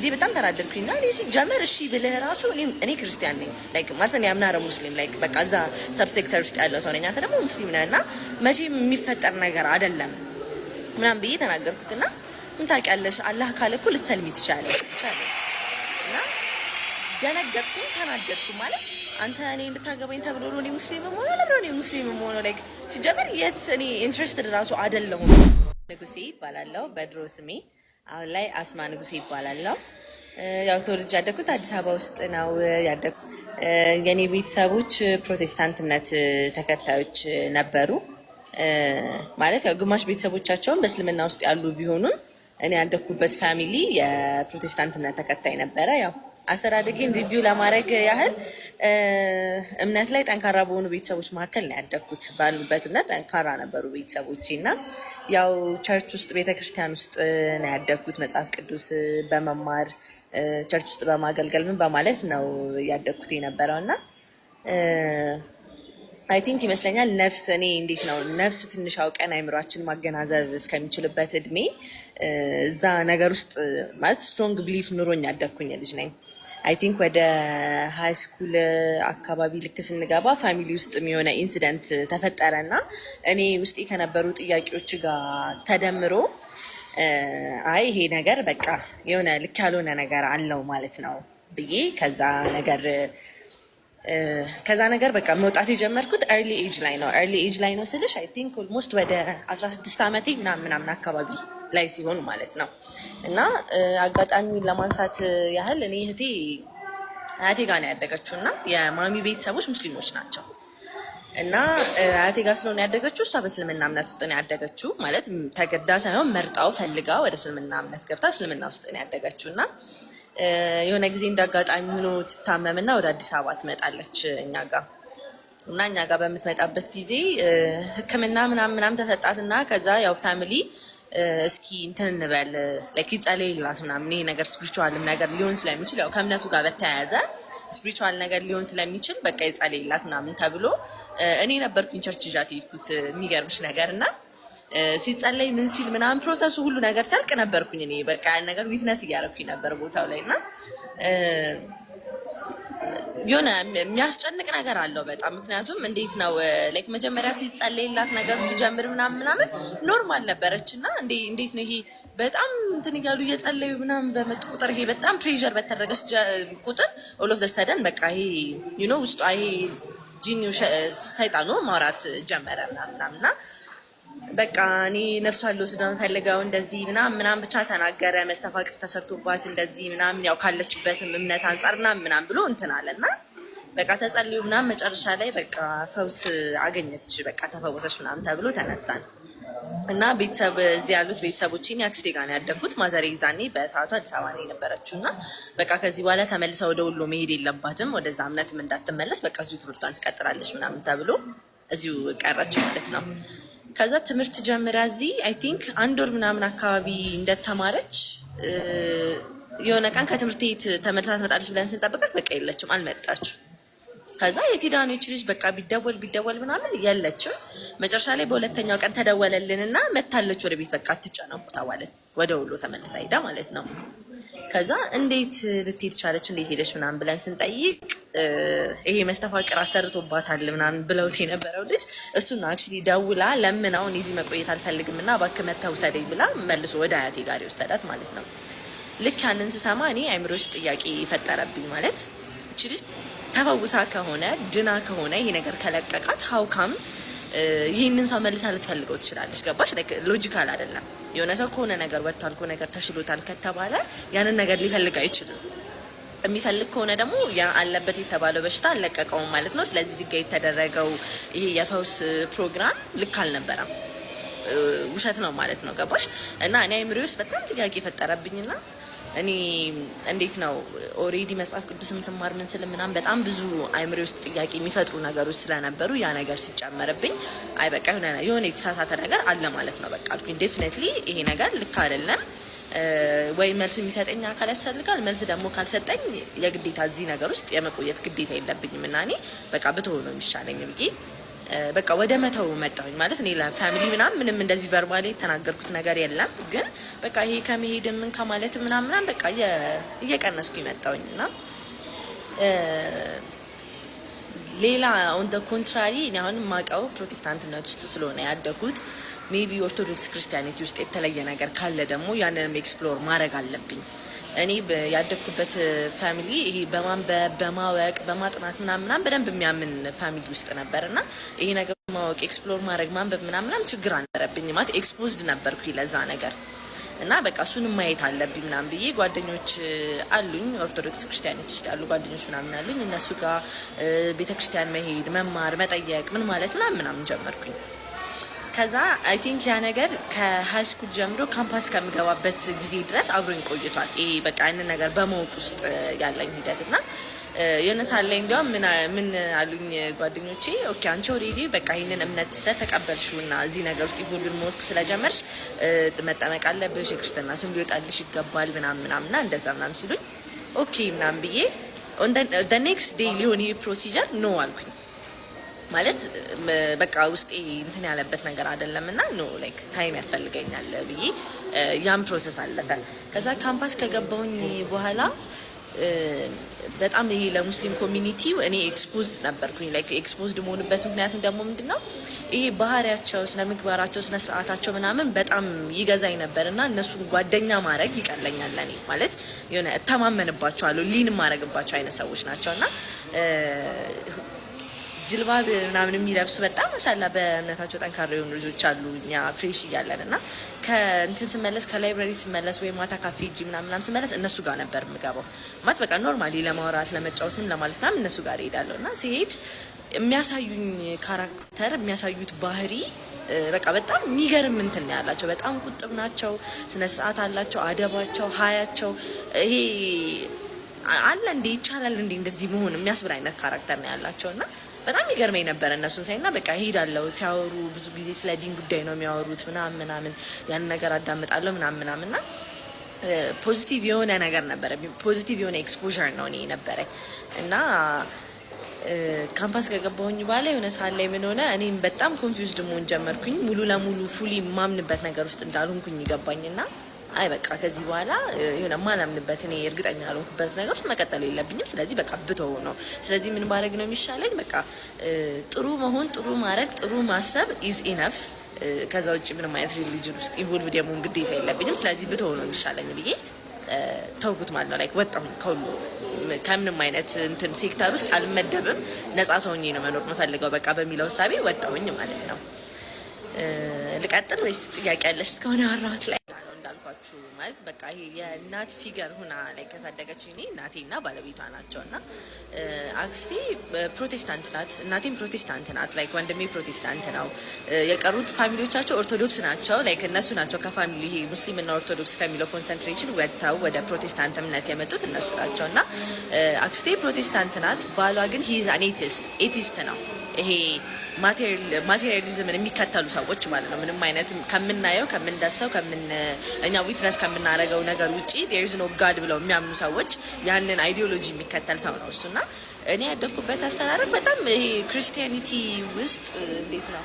እዚህ በጣም ተናደድኩኝና እኔ ሲጀመር እሺ ብለህ ራሱ እኔ ክርስቲያን ነኝ ላይክ ማለት ነው ያምናረ ሙስሊም ላይክ በቃ እዛ ሰብሴክተር ውስጥ ያለው ሰው ነኝ። አንተ ደግሞ ሙስሊም ነህ እና መቼም የሚፈጠር ነገር አይደለም ምናምን ብዬ ተናገርኩትና ምን ታውቂያለሽ አላህ ካለ እኮ ልትሰልሚ ትችላለሽ እና ደነገጥኩ ተናደድኩ። ማለት አንተ እኔ እንድታገባኝ ተብሎ ነው እኔ ሙስሊም ሆኖ ለምን እኔ ሙስሊም ሆኖ ላይክ ሲጀመር የት እኔ ኢንትረስትድ ራሱ አይደለሁም። ንጉሴ ይባላለሁ በድሮ ስሜ። አሁን ላይ አስማ ንጉሴ ይባላለሁ። ያው ተወልጄ ያደግኩት አዲስ አበባ ውስጥ ነው ያደግኩት። የኔ ቤተሰቦች ፕሮቴስታንት እምነት ተከታዮች ነበሩ። ማለት ያው ግማሽ ቤተሰቦቻቸውን በእስልምና ውስጥ ያሉ ቢሆኑም እኔ ያደግኩበት ፋሚሊ የፕሮቴስታንት እምነት ተከታይ ነበረ። ያው አስተዳደጌን ሪቪው ለማድረግ ያህል እምነት ላይ ጠንካራ በሆኑ ቤተሰቦች መካከል ነው ያደግኩት። ባሉበት እምነት ጠንካራ ነበሩ ቤተሰቦቼ እና ያው ቸርች ውስጥ ቤተክርስቲያን ውስጥ ነው ያደግኩት። መጽሐፍ ቅዱስ በመማር ቸርች ውስጥ በማገልገል ምን በማለት ነው ያደግኩት የነበረው እና አይ ቲንክ ይመስለኛል ነፍስ እኔ እንዴት ነው ነፍስ ትንሽ አውቀን አይምሯችን ማገናዘብ እስከሚችልበት እድሜ እዛ ነገር ውስጥ ማለት ስትሮንግ ብሊፍ ኑሮኝ ያደግኩኝ ልጅ ነኝ። አይ ቲንክ ወደ ሃይ ስኩል አካባቢ ልክ ስንገባ ፋሚሊ ውስጥ የሆነ ኢንሲደንት ተፈጠረና እኔ ውስጤ ከነበሩ ጥያቄዎች ጋር ተደምሮ አይ ይሄ ነገር በቃ የሆነ ልክ ያልሆነ ነገር አለው ማለት ነው ብዬ ከዛ ነገር በቃ መውጣት የጀመርኩት ኤርሊ ኤጅ ላይ ነው ስልሽ አይ ቲንክ ኦልሞስት ወደ 16 ዓመቴ ምናምን አካባቢ ላይ ሲሆን ማለት ነው። እና አጋጣሚ ለማንሳት ያህል እኔ አያቴ ጋር ነው ያደገችው እና የማሚ ቤተሰቦች ሙስሊሞች ናቸው እና አያቴ ጋር ስለሆነ ያደገችው እሷ በእስልምና እምነት ውስጥ ነው ያደገችው። ማለት ተገዳ ሳይሆን መርጣው ፈልጋ ወደ እስልምና እምነት ገብታ እስልምና ውስጥ ነው ያደገችው እና የሆነ ጊዜ እንዳጋጣሚ ሆኖ ትታመምና ወደ አዲስ አበባ ትመጣለች እኛ ጋር በምትመጣበት ጊዜ ሕክምና ምናምን ተሰጣትና ከዛ ያው ፋሚሊ እስኪ እንትን እንበል ላይክ ይጸልይላት ምናምን ይሄ ነገር ስፒሪቹዋልም ነገር ሊሆን ስለሚችል ያው ከእምነቱ ጋር በተያያዘ ስፒሪቹዋል ነገር ሊሆን ስለሚችል በቃ ይጸልይላት ምናምን ተብሎ እኔ ነበርኩኝ ቸርች ይዣት የሄድኩት የሚገርምሽ ነገር እና ሲጸለይ ምን ሲል ምናምን ፕሮሰሱ ሁሉ ነገር ሲያልቅ ነበርኩኝ እኔ በቃ ነገር ዊትነስ እያደረኩኝ ነበር ቦታው ላይ እና የሆነ የሚያስጨንቅ ነገር አለው በጣም። ምክንያቱም እንዴት ነው ላይክ መጀመሪያ ሲጸለይላት ነገሩ ሲጀምር ምናምን ኖርማል ነበረች እና እንዴት ነው ይሄ በጣም እንትን እያሉ እየጸለዩ ምናምን በመጡ ቁጥር ይሄ በጣም ፕሬዠር በተደረገች ቁጥር ኦል ኦፍ ዘ ሰደን በቃ ይሄ ዩ ኖ ውስጧ ይሄ ጂኒው ሰይጣኑ ማውራት ጀመረ ምናምንና በቃ እኔ ነፍሷን ልወስደው ፈልገው እንደዚህ ምናምን ብቻ ተናገረ። መስተፋቅር ተሰርቶባት እንደዚህ ምናምን ያው ካለችበትም እምነት አንጻር ምናምን ብሎ እንትን አለና በቃ ተጸልዩ ምናምን መጨረሻ ላይ በቃ ፈውስ አገኘች፣ በቃ ተፈወሰች ምናምን ተብሎ ተነሳን እና ቤተሰብ እዚህ ያሉት ቤተሰቦቼን አክስቴ ጋር ነው ያደግኩት። ማዘሬ ዛኔ በሰዓቱ አዲስ አበባ ነው የነበረችው እና በቃ ከዚህ በኋላ ተመልሳ ወደ ወሎ መሄድ የለባትም ወደዛ እምነትም እንዳትመለስ በቃ እዚሁ ትምህርቷን ትቀጥላለች ምናምን ተብሎ እዚሁ ቀረች ማለት ነው። ከዛ ትምህርት ጀምራ እዚህ አይ ቲንክ 1 ወር ምናምን አካባቢ እንደተማረች የሆነ ቀን ከትምህርት ቤት ተመልሳ ትመጣለች ብለን ስንጠብቃት በቃ የለችም፣ አልመጣችም። ከዛ የቲዳኖች ልጅ በቃ ቢደወል ምናምን የለችም። መጨረሻ ላይ በሁለተኛው ቀን ተደወለልንና መታለች ወደ ቤት በቃ አትጨነቁ ተባለን። ወደ ወሎ ተመልሳ ሄዳ ማለት ነው። ከዛ እንዴት ልትሄድ ቻለች እንዴት ሄደች ምናምን ብለን ስንጠይቅ ይሄ መስተፋቅር አሰርቶባታል ምናምን ብለውት የነበረው ልጅ እሱ ነው አክቹሊ ደውላ ለምናው እዚህ መቆየት አልፈልግም እና እባክህ መተው ሰደኝ ብላ መልሶ ወደ አያቴ ጋር ይወሰዳት ማለት ነው። ልክ ያንን ስሰማ እኔ አይምሮ ውስጥ ጥያቄ ፈጠረብኝ። ማለት እቺ ልጅ ተፈውሳ ከሆነ ድና ከሆነ ይሄ ነገር ከለቀቃት ሀውካም ይህንን ሰው መልሳ ልትፈልገው ትችላለች። ገባሽ? ሎጂካል አይደለም። የሆነ ሰው ከሆነ ነገር ወጥቷል ከሆነ ነገር ተሽሎታል ከተባለ ያንን ነገር ሊፈልግ አይችልም። የሚፈልግ ከሆነ ደግሞ ያ አለበት የተባለው በሽታ አልለቀቀውም ማለት ነው። ስለዚህ እዚህ ጋር የተደረገው ይሄ የፈውስ ፕሮግራም ልክ አልነበረም፣ ውሸት ነው ማለት ነው። ገባሽ? እና እኔ አይምሬ ውስጥ በጣም ጥያቄ ፈጠረብኝና እኔ እንዴት ነው ኦሬዲ መጽሐፍ ቅዱስም ትማር ምን ስል ምናምን በጣም ብዙ አይምሬ ውስጥ ጥያቄ የሚፈጥሩ ነገሮች ስለነበሩ ያ ነገር ሲጨመርብኝ አይ በቃ የሆነ የተሳሳተ ነገር አለ ማለት ነው። በቃ አልኩኝ ዴፊኒትሊ ይሄ ነገር ልክ አይደለም። ወይ መልስ የሚሰጠኝ አካል ያስፈልጋል። መልስ ደግሞ ካልሰጠኝ የግዴታ እዚህ ነገር ውስጥ የመቆየት ግዴታ የለብኝም እና እኔ በቃ ብትሆን ነው የሚሻለኝ ብዬ በቃ ወደ መተው መጣሁኝ ማለት እኔ ለፋሚሊ ምንም እንደዚህ ቨርባሊ የተናገርኩት ነገር የለም። ግን በቃ ይሄ ከመሄድ ምን ከማለት ምናምን በቃ እየቀነስኩኝ መጣሁኝ እና ሌላ ኦን ደ ኮንትራሪ እኔ አሁን የማውቀው ፕሮቴስታንት እምነት ውስጥ ስለሆነ ያደኩት ሜቢ ኦርቶዶክስ ክርስቲያኒቲ ውስጥ የተለየ ነገር ካለ ደግሞ ያንንም ኤክስፕሎር ማድረግ አለብኝ። እኔ ያደኩበት ፋሚሊ ይሄ በማንበብ በማወቅ በማጥናት ምናምን በደንብ የሚያምን ፋሚሊ ውስጥ ነበር እና ይሄ ነገር ማወቅ ኤክስፕሎር ማድረግ ማንበብ ምናምን ችግር አልነበረብኝም ማለት ኤክስፖዝድ ነበርኩ ለዛ ነገር እና በቃ እሱንም ማየት አለብኝ ምናምን ብዬ ጓደኞች አሉኝ ኦርቶዶክስ ክርስቲያኒቲ ውስጥ ያሉ ጓደኞች ምናምን አሉኝ። እነሱ ጋር ቤተክርስቲያን መሄድ መማር መጠየቅ ምን ማለት ምናምን ጀመርኩኝ። ከዛ አይ ቲንክ ያ ነገር ከሃይ ስኩል ጀምሮ ካምፓስ ከምገባበት ጊዜ ድረስ አብሮኝ ቆይቷል። ይሄ በቃ ያንን ነገር በማወቅ ውስጥ ያለኝ ሂደት እና የሆነ ሳለ ላይ እንዲያውም ምን አሉኝ ጓደኞቼ ኦኬ አንቺ ኦልሬዲ በቃ ይሄንን እምነት ስለተቀበልሽው እና እዚህ ነገር ውስጥ ኢቮልቭ ሞክ ስለጀመርሽ መጠመቅ አለብሽ የክርስትና ስም ሊወጣልሽ ይገባል ምናምን እንደዛ ምናምን ሲሉኝ ኦኬ ምናምን ብዬ ኦን ዘ ኔክስት ዴይ ሊሆን ይሄ ፕሮሲጀር ኖ አልኩኝ። ማለት በቃ ውስጤ እንትን ያለበት ነገር አይደለም እና ኖ ላይክ ታይም ያስፈልገኛል ብዬ ያን ፕሮሰስ አለፈ። ከዛ ካምፓስ ከገባሁኝ በኋላ በጣም ይሄ ለሙስሊም ኮሚኒቲ እኔ ኤክስፖዝድ ነበርኩኝ። ላይክ ኤክስፖዝድ መሆንበት ምክንያት ደግሞ ምንድነው ይሄ ባህሪያቸው ስነ ምግባራቸው ስነ ስርዓታቸው ምናምን በጣም ይገዛኝ ነበር እና እነሱን ጓደኛ ማድረግ ይቀለኛል። እኔ ማለት የሆነ እተማመንባቸዋለሁ ሊን ማድረግባቸው አይነት ሰዎች ናቸውና ጅልባብ ምናምን የሚለብሱ በጣም ማሻላ በእምነታቸው ጠንካራ የሆኑ ልጆች አሉ። እኛ ፍሬሽ እያለን እና ከእንትን ስመለስ ከላይብራሪ ስመለስ ወይ ማታ ካፌ ሂጂ ምናምን ስመለስ እነሱ ጋር ነበር የምገባው። ማለት በቃ ኖርማሊ ለማውራት ለመጫወት ምን ለማለት ምናምን እነሱ ጋር እሄዳለሁ እና ሲሄድ የሚያሳዩኝ ካራክተር የሚያሳዩት ባህሪ በቃ በጣም የሚገርም እንትን ነው ያላቸው። በጣም ቁጥብ ናቸው፣ ስነ ስርዓት አላቸው፣ አደባቸው፣ ሀያቸው ይሄ አለ እንዴ ይቻላል እንዴ እንደዚህ መሆን የሚያስብል አይነት ካራክተር ነው ያላቸው እና በጣም ይገርመኝ ነበር እነሱን ሳይና በቃ ሄዳለሁ። ሲያወሩ ብዙ ጊዜ ስለ ዲን ጉዳይ ነው የሚያወሩት ምናምን ያን ነገር አዳምጣለሁ ምናምንና ፖዚቲቭ የሆነ ነገር ነበረ። ፖዚቲቭ የሆነ ኤክስፖዠር ነው እኔ ነበረኝ እና ካምፓስ ከገባሁኝ በኋላ የሆነ ሰዓት ላይ ምን ሆነ እኔም በጣም ኮንፊውዝድ መሆን ጀመርኩኝ። ሙሉ ለሙሉ ፉሊ ማምንበት ነገር ውስጥ እንዳልሆንኩኝ ይገባኝና አይ በቃ ከዚህ በኋላ የሆነ ማላምንበት እኔ እርግጠኛ ያልሆንኩበት ነገር ውስጥ መቀጠል የለብኝም። ስለዚህ በቃ ብተው ነው። ስለዚህ ምን ማድረግ ነው የሚሻለኝ? በቃ ጥሩ መሆን፣ ጥሩ ማድረግ፣ ጥሩ ማሰብ ኢዝ ኢነፍ። ከዛ ውጭ ምንም አይነት ሪሊጅን ውስጥ ኢንቮልቭድ የመሆን ግዴታ የለብኝም። ስለዚህ ብተው ነው የሚሻለኝ ብዬ ተውኩት ማለት ነው። ላይክ ወጣሁኝ ከሁሉ ከምንም አይነት እንትን ሴክተር ውስጥ አልመደብም። ነፃ ሰው ሆኜ ነው መኖር የምፈልገው በቃ በሚለው ሳቢ ወጣሁኝ ማለት ነው። ልቀጥል ወይስ ጥያቄ ያለሽ? እስከሆነ ያወራሁት ላይ ማለት በቃ ይሄ የእናት ፊገር ሁና ላይ ከሳደገች እኔ እናቴና ባለቤቷ ናቸውና አክስቴ ፕሮቴስታንት ናት፣ እናቴም ፕሮቴስታንት ናት። ላይክ ወንድሜ ፕሮቴስታንት ነው። የቀሩት ፋሚሊዎቻቸው ኦርቶዶክስ ናቸው። ላይክ እነሱ ናቸው ከፋሚሊ ይሄ ሙስሊምና ኦርቶዶክስ ከሚለው ኮንሰንትሬሽን ወጥተው ወደ ፕሮቴስታንት እምነት የመጡት እነሱ ናቸውና አክስቴ ፕሮቴስታንት ናት። ባሏ ግን ሂዝ አን ኤቲስት ነው። ይሄ ማቴሪያሊዝምን የሚከተሉ ሰዎች ማለት ነው። ምንም አይነት ከምናየው ከምንዳሰው እኛ ዊትነስ ከምናደርገው ነገር ውጪ ዴር ኢዝ ኖ ጋድ ብለው የሚያምኑ ሰዎች ያንን አይዲዮሎጂ የሚከተል ሰው ነው እሱና እኔ ያደኩበት አስተዳደግ በጣም ይሄ ክርስቲያኒቲ ውስጥ እንዴት ነው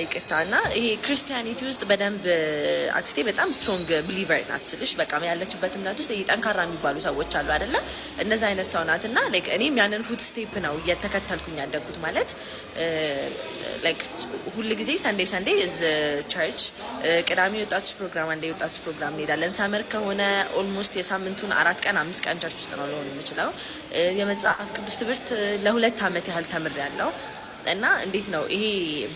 ይቅርታና ይሄ ክርስቲያኒቲ ውስጥ በደንብ አክስቴ በጣም ስትሮንግ ቢሊቨር ናት ስልሽ በቃ ያለችበት እምነት ውስጥ ጠንካራ የሚባሉ ሰዎች አሉ አይደለ? እነዛ አይነት ሰው ናት እና ላይክ እኔም ያንን ፉት ስቴፕ ነው እየተከተልኩኝ ያደጉት ማለት ላይክ ሁል ጊዜ ሰንዴ እዝ ቸርች ቅዳሜ ወጣቶች ፕሮግራም አንዴ ወጣቶች ፕሮግራም እንሄዳለን። ሰመር ከሆነ ኦልሞስት የሳምንቱን 4 ቀን 5 ቀን ቸርች ውስጥ ነው ሊሆን የሚችለው። የመጽሐፍ ቅዱስ ትምህርት ለ2 ዓመት ያህል ተምሬያለሁ። እና እንዴት ነው ይሄ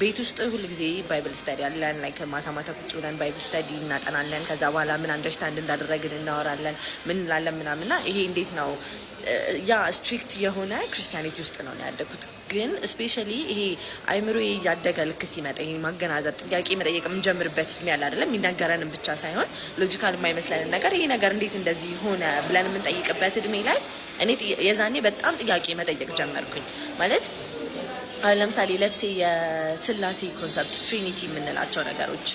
ቤት ውስጥ ሁሉ ጊዜ ባይብል ስተዲ አለን። ላይክ ማታ ቁጭ ብለን ባይብል ስተዲ እናጠናለን። ከዛ በኋላ ምን አንደርስታንድ እንዳደረግን እናወራለን ምን እንላለን ምናምንና ይሄ እንዴት ነው ያ ስትሪክት የሆነ ክርስቲያኒቲ ውስጥ ነው ያደግኩት። ግን ስፔሻሊ ይሄ አይምሮ ያደገ ልክ ሲመጣ ይሄ ማገናዘብ ጥያቄ መጠየቅ የምንጀምርበት እድሜ ያለ አይደለም። የሚነገረንም ብቻ ሳይሆን ሎጂካል የማይመስለን ነገር ይሄ ነገር እንዴት እንደዚህ ሆነ ብለን የምንጠይቅበት እድሜ ላይ እኔ የዛኔ በጣም ጥያቄ መጠየቅ ጀመርኩኝ ማለት አሁን ለምሳሌ ለትሴ የስላሴ ኮንሰፕት ትሪኒቲ የምንላቸው ነገሮች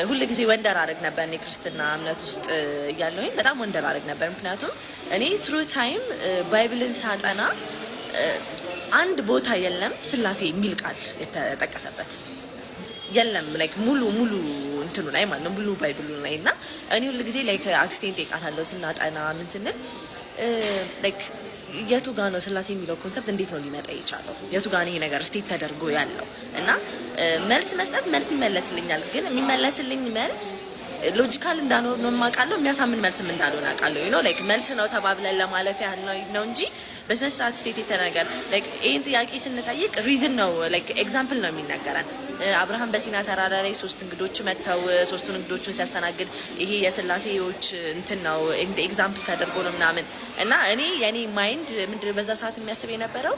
ሁል ጊዜ ወንደር አድርግ ነበር። እኔ ክርስትና እምነት ውስጥ እያለሁኝ በጣም ወንደር አድርግ ነበር። ምክንያቱም እኔ ትሩ ታይም ባይብልን ሳጠና አንድ ቦታ የለም ስላሴ የሚል ቃል የተጠቀሰበት የለም። ላይክ ሙሉ እንትኑ ላይ ማለት ነው ሙሉ ባይብሉ ላይ እና እኔ ሁል ጊዜ ላይክ አክስቴን ጠይቃታለሁ ስናጠና ምን ስንል ላይክ የቱ ጋ ነው ስላሴ የሚለው ኮንሰፕት እንዴት ነው ሊመጣ የቻለው? የቱ ጋ ነው ይሄ ነገር ስቴት ተደርጎ ያለው? እና መልስ መስጠት መልስ ይመለስልኛል። ግን የሚመለስልኝ መልስ ሎጂካል እንዳልሆነ ነው የማውቃለሁ። የሚያሳምን መልስም እንዳልሆነ አውቃለሁ። ዩ ኖ ላይክ መልስ ነው ተባብለን ለማለፍ ያህል ነው እንጂ በስነ ስርዓት ስቴት የተነገር ላይክ ይሄን ጥያቄ ስንጠይቅ ሪዝን ነው ላይክ ኤግዛምፕል ነው የሚነገረን። አብርሃም በሲና ተራራ ላይ 3 እንግዶች መጥተው 3ቱን እንግዶቹን ሲያስተናግድ ይሄ የስላሴዎች እንትን ነው ኤግዛምፕል ተደርጎ ነው ምናምን እና እኔ የኔ ማይንድ ምንድን በዛ ሰዓት የሚያስብ የነበረው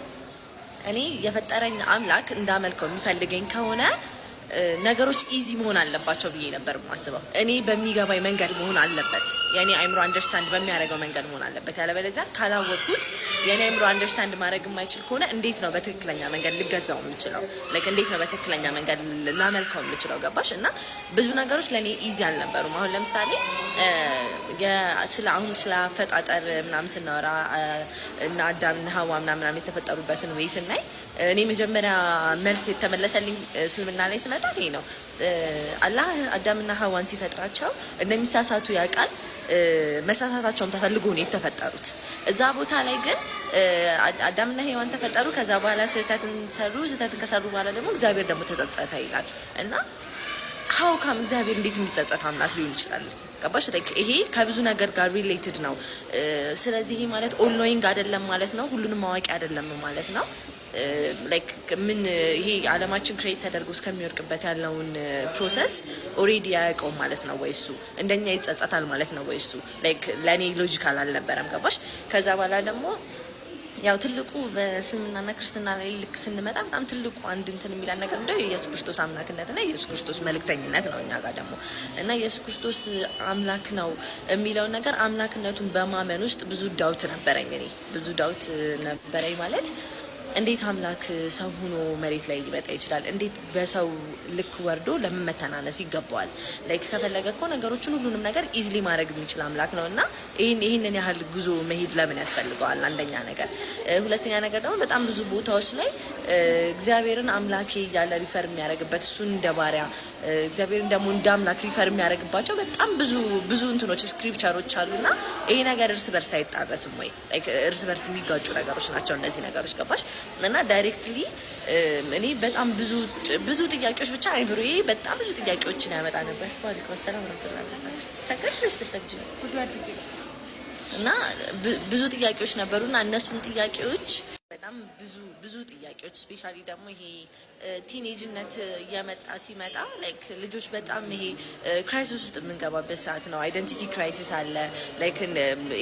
እኔ የፈጠረኝ አምላክ እንዳመልከው የሚፈልገኝ ከሆነ ነገሮች ኢዚ መሆን አለባቸው ብዬ ነበር የማስበው። እኔ በሚገባኝ መንገድ መሆን አለበት። የኔ አይምሮ አንደርስታንድ በሚያደርገው መንገድ መሆን አለበት። ያለበለዚያ ካላወቅኩት የኔ አይምሮ አንደርስታንድ ማድረግ የማይችል ከሆነ እንዴት ነው በትክክለኛ መንገድ ልገዛው የምችለው? ላይክ እንዴት ነው በትክክለኛ መንገድ ላመልከው የምችለው? ገባሽ? እና ብዙ ነገሮች ለኔ ኢዚ አልነበሩም። አሁን ለምሳሌ ስለ አፈጣጠር ምናምን ስናወራ እና አዳምና ሀዋ ምናምን የተፈጠሩበትን ወይ ስናይ እኔ መጀመሪያ መልስ የተመለሰልኝ እስልምና ላይ ስመጣ ይሄ ነው። አላህ አዳምና ሀዋን ሲፈጥራቸው እንደሚሳሳቱ ያውቃል። መሳሳታቸውም ተፈልጎ ነው የተፈጠሩት። እዛ ቦታ ላይ ግን አዳምና ሔዋን ተፈጠሩ። ከዛ በኋላ ስህተትን ከሰሩ በኋላ ደግሞ እግዚአብሔር ደግሞ ተጸጸተ ይላል እና ሀው ካም እግዚአብሔር እንዴት የሚጸጸት አምላክ ሊሆን ይችላል? ገባሽ? ይሄ ከብዙ ነገር ጋር ሪሌትድ ነው። ስለዚህ ይሄ ማለት ኦል ኖዊንግ አይደለም ማለት ነው። ሁሉንም አዋቂ አይደለም ማለት ነው። ላይክ ምን ይሄ ዓለማችን ክሬት ተደርጎ እስከሚወርቅበት ያለውን ፕሮሰስ ኦሬዲ ያውቀው ማለት ነው ወይ እሱ እንደኛ ይጸጸታል ማለት ነው ወይ እሱ? ላይክ ለኔ ሎጂካል አልነበረም። ገባሽ? ከዛ በኋላ ደግሞ ያው ትልቁ በእስልምናና ክርስትና ላይ ልክ ስንመጣ በጣም ትልቁ አንድ እንትን የሚላል ነገር እንደው የኢየሱስ ክርስቶስ አምላክነትና የኢየሱስ ክርስቶስ መልእክተኝነት ነው እኛ ጋር ደግሞ እና ኢየሱስ ክርስቶስ አምላክ ነው የሚለውን ነገር አምላክነቱን በማመን ውስጥ ብዙ ዳውት ነበረኝ። እኔ ብዙ ዳውት ነበረኝ ማለት እንዴት አምላክ ሰው ሆኖ መሬት ላይ ሊመጣ ይችላል? እንዴት በሰው ልክ ወርዶ ለምን መተናነስ ይገባዋል? ላይክ ከፈለገ እኮ ነገሮችን ሁሉንም ነገር ኢዝሊ ማድረግ የሚችል አምላክ ነው እና ይህንን ያህል ጉዞ መሄድ ለምን ያስፈልገዋል? አንደኛ ነገር። ሁለተኛ ነገር ደግሞ በጣም ብዙ ቦታዎች ላይ እግዚአብሔርን አምላኬ እያለ ሪፈር የሚያደርግበት እሱን እንደ ባሪያ እግዚአብሔርን ደግሞ እንደ አምላክ ሪፈር የሚያደርግባቸው በጣም ብዙ እንትኖች ስክሪፕቸሮች አሉና ይሄ ነገር እርስ በርስ አይጣረስም ወይ? እርስ በርስ የሚጋጩ ነገሮች ናቸው እነዚህ ነገሮች። ገባሽ? እና ዳይሬክትሊ እኔ በጣም ብዙ ጥያቄዎች ብቻ አይብሮዬ በጣም ብዙ ጥያቄዎችን ያመጣ ነበር። ዋሊኩም ሰላም ወራህመቱላሂ ሰገድሽ ወይስ ተሰግጂ? እና ብዙ ጥያቄዎች ነበሩና እነሱን ጥያቄዎች በጣም ብዙ ጥያቄዎች ስፔሻሊ ደግሞ ይሄ ቲኔጅነት እየመጣ ሲመጣ ላይክ ልጆች በጣም ይሄ ክራይሲስ ውስጥ የምንገባበት ሰዓት ነው። አይደንቲቲ ክራይሲስ አለ። ላይክ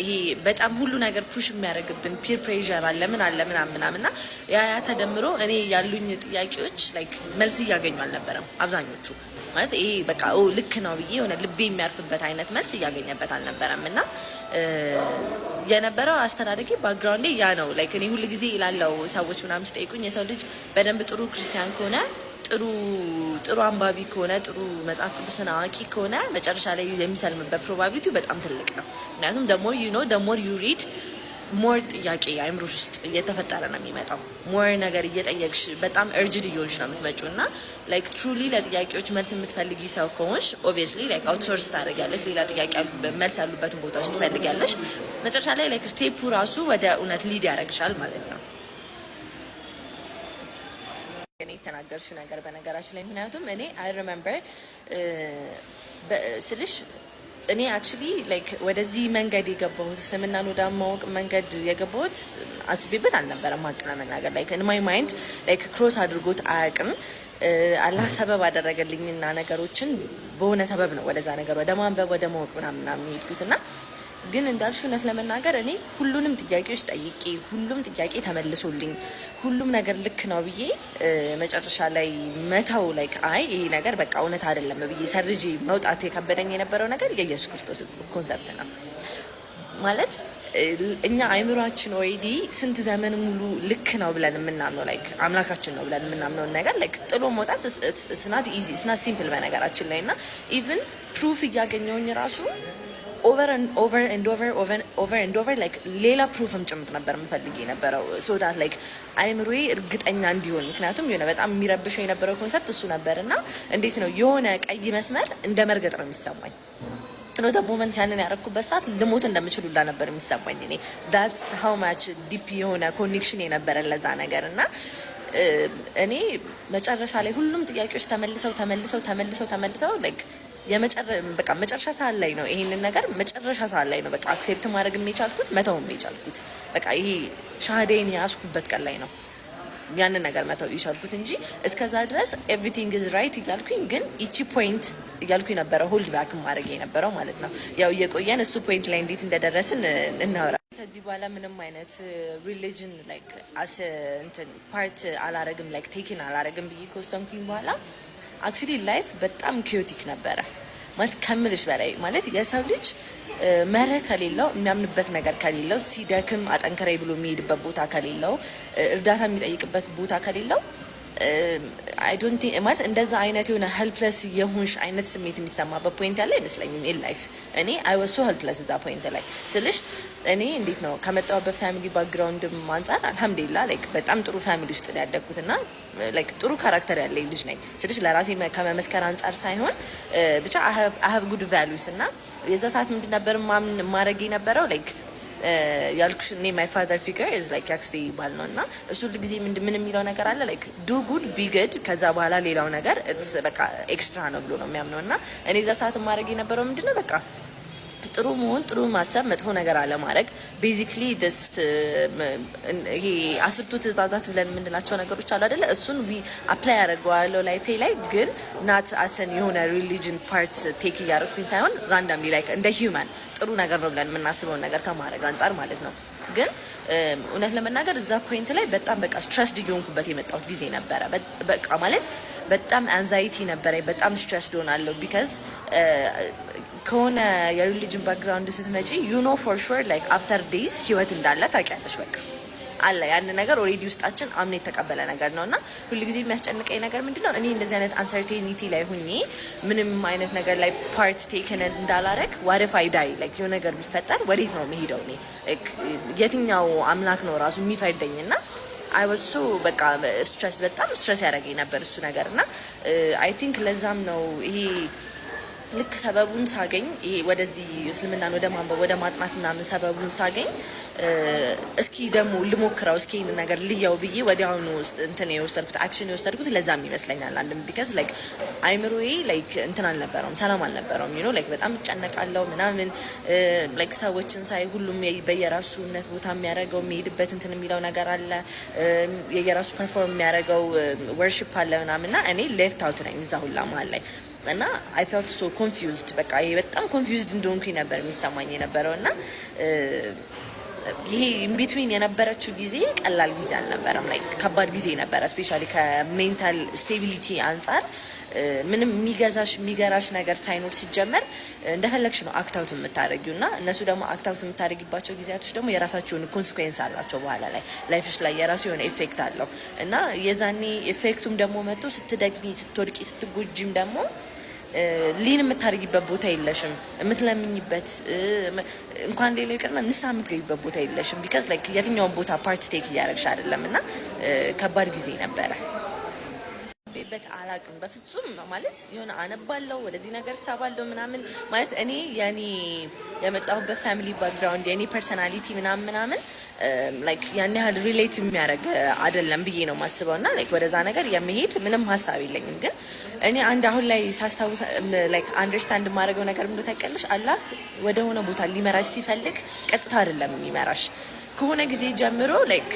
ይሄ በጣም ሁሉ ነገር ፑሽ የሚያደርግብን ፒር ፕሬዠር አለ ምናምን እና ያ ተደምሮ እኔ ያሉኝ ጥያቄዎች ላይክ መልስ እያገኙ አልነበረም አብዛኞቹ። ማለት ይሄ በቃ ልክ ነው ብዬ የሆነ ልቤ የሚያርፍበት አይነት መልስ እያገኘበት አልነበረም እና የነበረው አስተዳደጌ ባክግራውንዴ ያ ነው። ላይክ እኔ ሁሉ ጊዜ ይላለው ሰዎች ምናምን ሲጠይቁኝ የሰው ልጅ በደንብ ጥሩ ክርስቲያን ከሆነ ጥሩ አንባቢ ከሆነ ጥሩ መጽሐፍ ቅዱስን አዋቂ ከሆነ መጨረሻ ላይ የሚሰልምበት ፕሮባቢሊቲ በጣም ትልቅ ነው። ምክንያቱም ደሞር ዩ ሪድ ሞር ጥያቄ አይምሮሽ ውስጥ እየተፈጠረ ነው የሚመጣው። ሞር ነገር እየጠየቅሽ በጣም እርጅድ እየሆንሽ ነው የምትመጪው እና ላይክ ትሩሊ ለጥያቄዎች መልስ የምትፈልጊ ሰው ከሆንሽ ኦብቪየስሊ ላይክ አውትሶርስ ታደርጊያለሽ። ሌላ ጥያቄ መልስ ያሉበትን ቦታዎች ትፈልጊያለሽ። መጨረሻ ላይ ላይክ ስቴፑ ራሱ ወደ እውነት ሊድ ያደርግሻል ማለት ነው። እኔ የተናገርሽው ነገር በነገራችን ላይ ምክንያቱም እኔ አይ ሪሜምበር ስልሽ እኔ አክቹሊ ላይክ ወደዚህ መንገድ የገባሁት እስልምናን ወደ ማወቅ መንገድ የገባሁት አስቤበት አልነበረም። ሀቅ ለመናገር ላይክ ኢን ማይ ማይንድ ላይክ ክሮስ አድርጎት አያውቅም። አላህ ሰበብ አደረገልኝና ነገሮችን በሆነ ሰበብ ነው ወደዛ ነገር ወደ ማንበብ ወደ ማወቅ ምናምን የሄድኩትና ግን እንዳልሽ እውነት ለመናገር እኔ ሁሉንም ጥያቄዎች ጠይቄ ሁሉም ጥያቄ ተመልሶልኝ ሁሉም ነገር ልክ ነው ብዬ መጨረሻ ላይ መተው ላይክ አይ ይሄ ነገር በቃ እውነት አይደለም ብዬ ሰርጂ መውጣት የከበደኝ የነበረው ነገር የኢየሱስ ክርስቶስ ኮንሰፕት ነው ማለት እኛ አይምሯችን ኦልሬዲ ስንት ዘመን ሙሉ ልክ ነው ብለን የምናምነው ላይክ አምላካችን ነው ብለን የምናምነውን ነገር ላይክ ጥሎ መውጣት ስናት ኢዚ ስናት ሲምፕል በነገራችን ላይ እና ኢቭን ፕሩፍ እያገኘውኝ ራሱ ኦቨር ኤንድ ኦቨር ላይክ ሌላ ፕሩፍም ጭምር ነበር የምፈልግ የነበረው ሶ ዳት ላይክ አይምሮዬ እርግጠኛ እንዲሆን። ምክንያቱም የሆነ በጣም የሚረብሸው የነበረው ኮንሰፕት እሱ ነበር እና እንዴት ነው የሆነ ቀይ መስመር እንደ መርገጥ ነው የሚሰማኝ ነው ደ ሞመንት ያንን ያደረኩበት ሰዓት ልሞት እንደምችል ሁላ ነበር የሚሰማኝ። እኔ ዳትስ ሃው ማች ዲፕ የሆነ ኮኔክሽን የነበረ ለዛ ነገር እና እኔ መጨረሻ ላይ ሁሉም ጥያቄዎች ተመልሰው ላይክ በቃ መጨረሻ ሰዓት ላይ ነው ይሄንን ነገር መጨረሻ ሰዓት ላይ ነው በቃ አክሴፕት ማድረግ የቻልኩት መተውም የቻልኩት በቃ ይሄ ሻሃዴን ያስኩበት ቀን ላይ ነው ያንን ነገር መተው የቻልኩት እንጂ እስከዛ ድረስ ኤቭሪቲንግ ኢዝ ራይት እያልኩኝ ግን ኢቺ ፖይንት እያልኩኝ ነበረ ሆልድ ባክ ማድረግ የነበረው ማለት ነው። ያው እየቆየን እሱ ፖይንት ላይ እንዴት እንደደረስን እናወራ። ከዚህ በኋላ ምንም አይነት ሪሊጅን ላይክ አስ እንትን ፓርት አላረግም ላይክ ቴክን አላረግም ብዬ ከወሰንኩኝ በኋላ አክቹሊ ላይፍ በጣም ኪዮቲክ ነበረ ማለት ከምልሽ በላይ ማለት የሰው ልጅ መርህ ከሌለው የሚያምንበት ነገር ከሌለው ሲደክም አጠንክረኝ ብሎ የሚሄድበት ቦታ ከሌለው እርዳታ የሚጠይቅበት ቦታ ከሌለው አይ ዶንት ቲንክ ማለት እንደዛ አይነት የሆነ ሄልፕለስ የሆንሽ አይነት ስሜት የሚሰማበት ፖይንት ያለ አይመስለኝም ኢን ላይፍ። እኔ አይ ዋዝ ሶ ሄልፕለስ እዛ ፖይንት ላይ ስልሽ እኔ እንዴት ነው ከመጣሁበት ፋሚሊ ባክግራውንድ አንጻር አልሐምዱሊላህ ላይክ በጣም ጥሩ ፋሚሊ ውስጥ ነው ያደግኩት እና ላይክ ጥሩ ካራክተር ያለኝ ልጅ ነኝ ስልሽ ለራሴ ከመመስከር አንጻር ሳይሆን ብቻ አይ ሃቭ ጉድ ቫሉስ እና የዛ ሰዓት ምንድን ነበር ማድረግ የነበረው ላይክ ያልኩሽ እኔ ማይ ፋዘር ፊገር ኢዝ ላይክ ያክስቴ ይባል ነው እና እሱ ሁልጊዜ ምን የሚለው ነገር አለ ላይክ ዱ ጉድ ቢ ጉድ ከዛ በኋላ ሌላው ነገር በቃ ኤክስትራ ነው ብሎ ነው የሚያምነው እና እኔ እዛ ሰዓት ማድረግ የነበረው ምንድነው በቃ ጥሩ መሆን ጥሩ ማሰብ መጥፎ ነገር አለ ማድረግ ቤዚክሊ ደስ ይሄ 10ቱ ትእዛዛት ብለን የምንላቸው ነገሮች አሉ አይደለ እሱን አፕላይ ያደርገዋለሁ ላይፌ ላይ ግን ናት አሰን የሆነ ሪሊጅን ፓርት ቴክ እያደረኩኝ ሳይሆን ራንዳምሊ ላይክ እንደ ሂውማን ጥሩ ነገር ነው ብለን የምናስበውን ነገር ከማድረግ አንጻር ማለት ነው። ግን እውነት ለመናገር እዛ ፖይንት ላይ በጣም በቃ ስትረስድ እየሆንኩበት የመጣሁት ጊዜ ነበረ። በቃ ማለት በጣም አንዛይቲ ነበረ። በጣም ስትረስድ ሆናለሁ ቢካዝ ከሆነ የሪሊጅን ባክግራውንድ ስትመጪ ዩ ኖ ፎር ሹር ላይክ አፍተር ዴይዝ ህይወት እንዳለ ታውቂያለሽ። በቃ አለ ያን ነገር ኦልሬዲ ውስጣችን አምኖ የተቀበለ ነገር ነው እና ሁልጊዜ የሚያስጨንቀኝ ነገር ምንድነው እኔ እንደዚህ አይነት አንሰርቴኒቲ ላይ ሁኜ ምንም አይነት ነገር ላይ ፓርት ቴክን እንዳላረግ ዋት ኢፍ አይ ዳይ ላይክ የሆነ ነገር ቢፈጠር ወዴት ነው የምሄደው? እኔ የትኛው አምላክ ነው ራሱ የሚፈርደኝ? እና አይ ዋዝ ሶ በቃ በጣም ስትረስ ያደረገኝ ነበር እሱ ነገር እና አይ ቲንክ ለዛም ነው ይሄ ልክ ሰበቡን ሳገኝ ይሄ ወደዚህ እስልምናን ወደ ማንበብ ወደ ማጥናት ምናምን ሰበቡን ሳገኝ እስኪ ደግሞ ልሞክረው እስኪ ይሄን ነገር ልየው ብዬ ወዲያውኑ እንትን የወሰድኩት አክሽን የወሰድኩት ለዛም ይመስለኛል። አንድም ቢካዝ ላይክ አይምሮዬ ላይክ እንትን አልነበረውም፣ ሰላም አልነበረውም። ዩ ኖ ላይክ በጣም እጨነቃለሁ ምናምን ላይክ ሰዎችን ሳይ ሁሉም በየራሱ እምነት ቦታ የሚያደርገው የሚሄድበት እንትን የሚለው ነገር አለ፣ የየራሱ ፐርፎርም የሚያደርገው ወርሺፕ አለ ምናምን እና እኔ ሌፍት አውት ነኝ እዛ ሁላ መሀል ላይ እና አይ ፌልት ሶ ኮንፊውዝድ በቃ በጣም ኮንፊውዝድ እንደሆንኩኝ ነበር የሚሰማኝ የነበረው እና ይሄ ኢንቢትዊን የነበረችው ጊዜ ቀላል ጊዜ አልነበረም። ላይክ ከባድ ጊዜ ነበረ። ስፔሻሊ ከሜንታል ስቴቢሊቲ አንጻር ምንም የሚገራሽ ነገር ሳይኖር ሲጀመር እንደፈለግሽ ነው አክታውት የምታደርጊው እና እነሱ ደግሞ አክታውት የምታደርጊባቸው ጊዜያቶች ደግሞ የራሳቸውን ኮንሲኩዌንስ አላቸው። በኋላ ላይ ላይፍሽ ላይ የራሱ የሆነ ኢፌክት አለው እና የዛኔ ኢፌክቱም ደግሞ መጥቶ ስትደግሚ፣ ስትወድቂ፣ ስትጎጂም ደግሞ ሊን የምታደርጊበት ቦታ የለሽም። የምትለምኝበት እንኳን ሌላው ይቅርና ንስሐ የምትገቢበት ቦታ የለሽም። ቢካዝ ላይክ የትኛውን ቦታ ፓርት ቴክ እያደረግሽ አይደለም እና ከባድ ጊዜ ነበረ። በት አላቅም በፍጹም ማለት የሆነ አነባለው ወደዚህ ነገር ሳባለው ምናምን ማለት እኔ ያኔ የመጣሁበት ፋሚሊ ባክግራውንድ የኔ ፐርሰናሊቲ ምናምን ላይክ ያን ያህል ሪሌት የሚያደርግ አይደለም ብዬ ነው የማስበው እና ላይክ ወደዛ ነገር የመሄድ ምንም ሀሳብ የለኝም። ግን እኔ አንድ አሁን ላይ ሳስታውስ ላይክ አንደርስታንድ የማደርገው ነገር ምንድነው ታውቂያለሽ? አላህ ወደ ሆነ ቦታ ሊመራሽ ሲፈልግ ቀጥታ አይደለም የሚመራሽ ከሆነ ጊዜ ጀምሮ ላይክ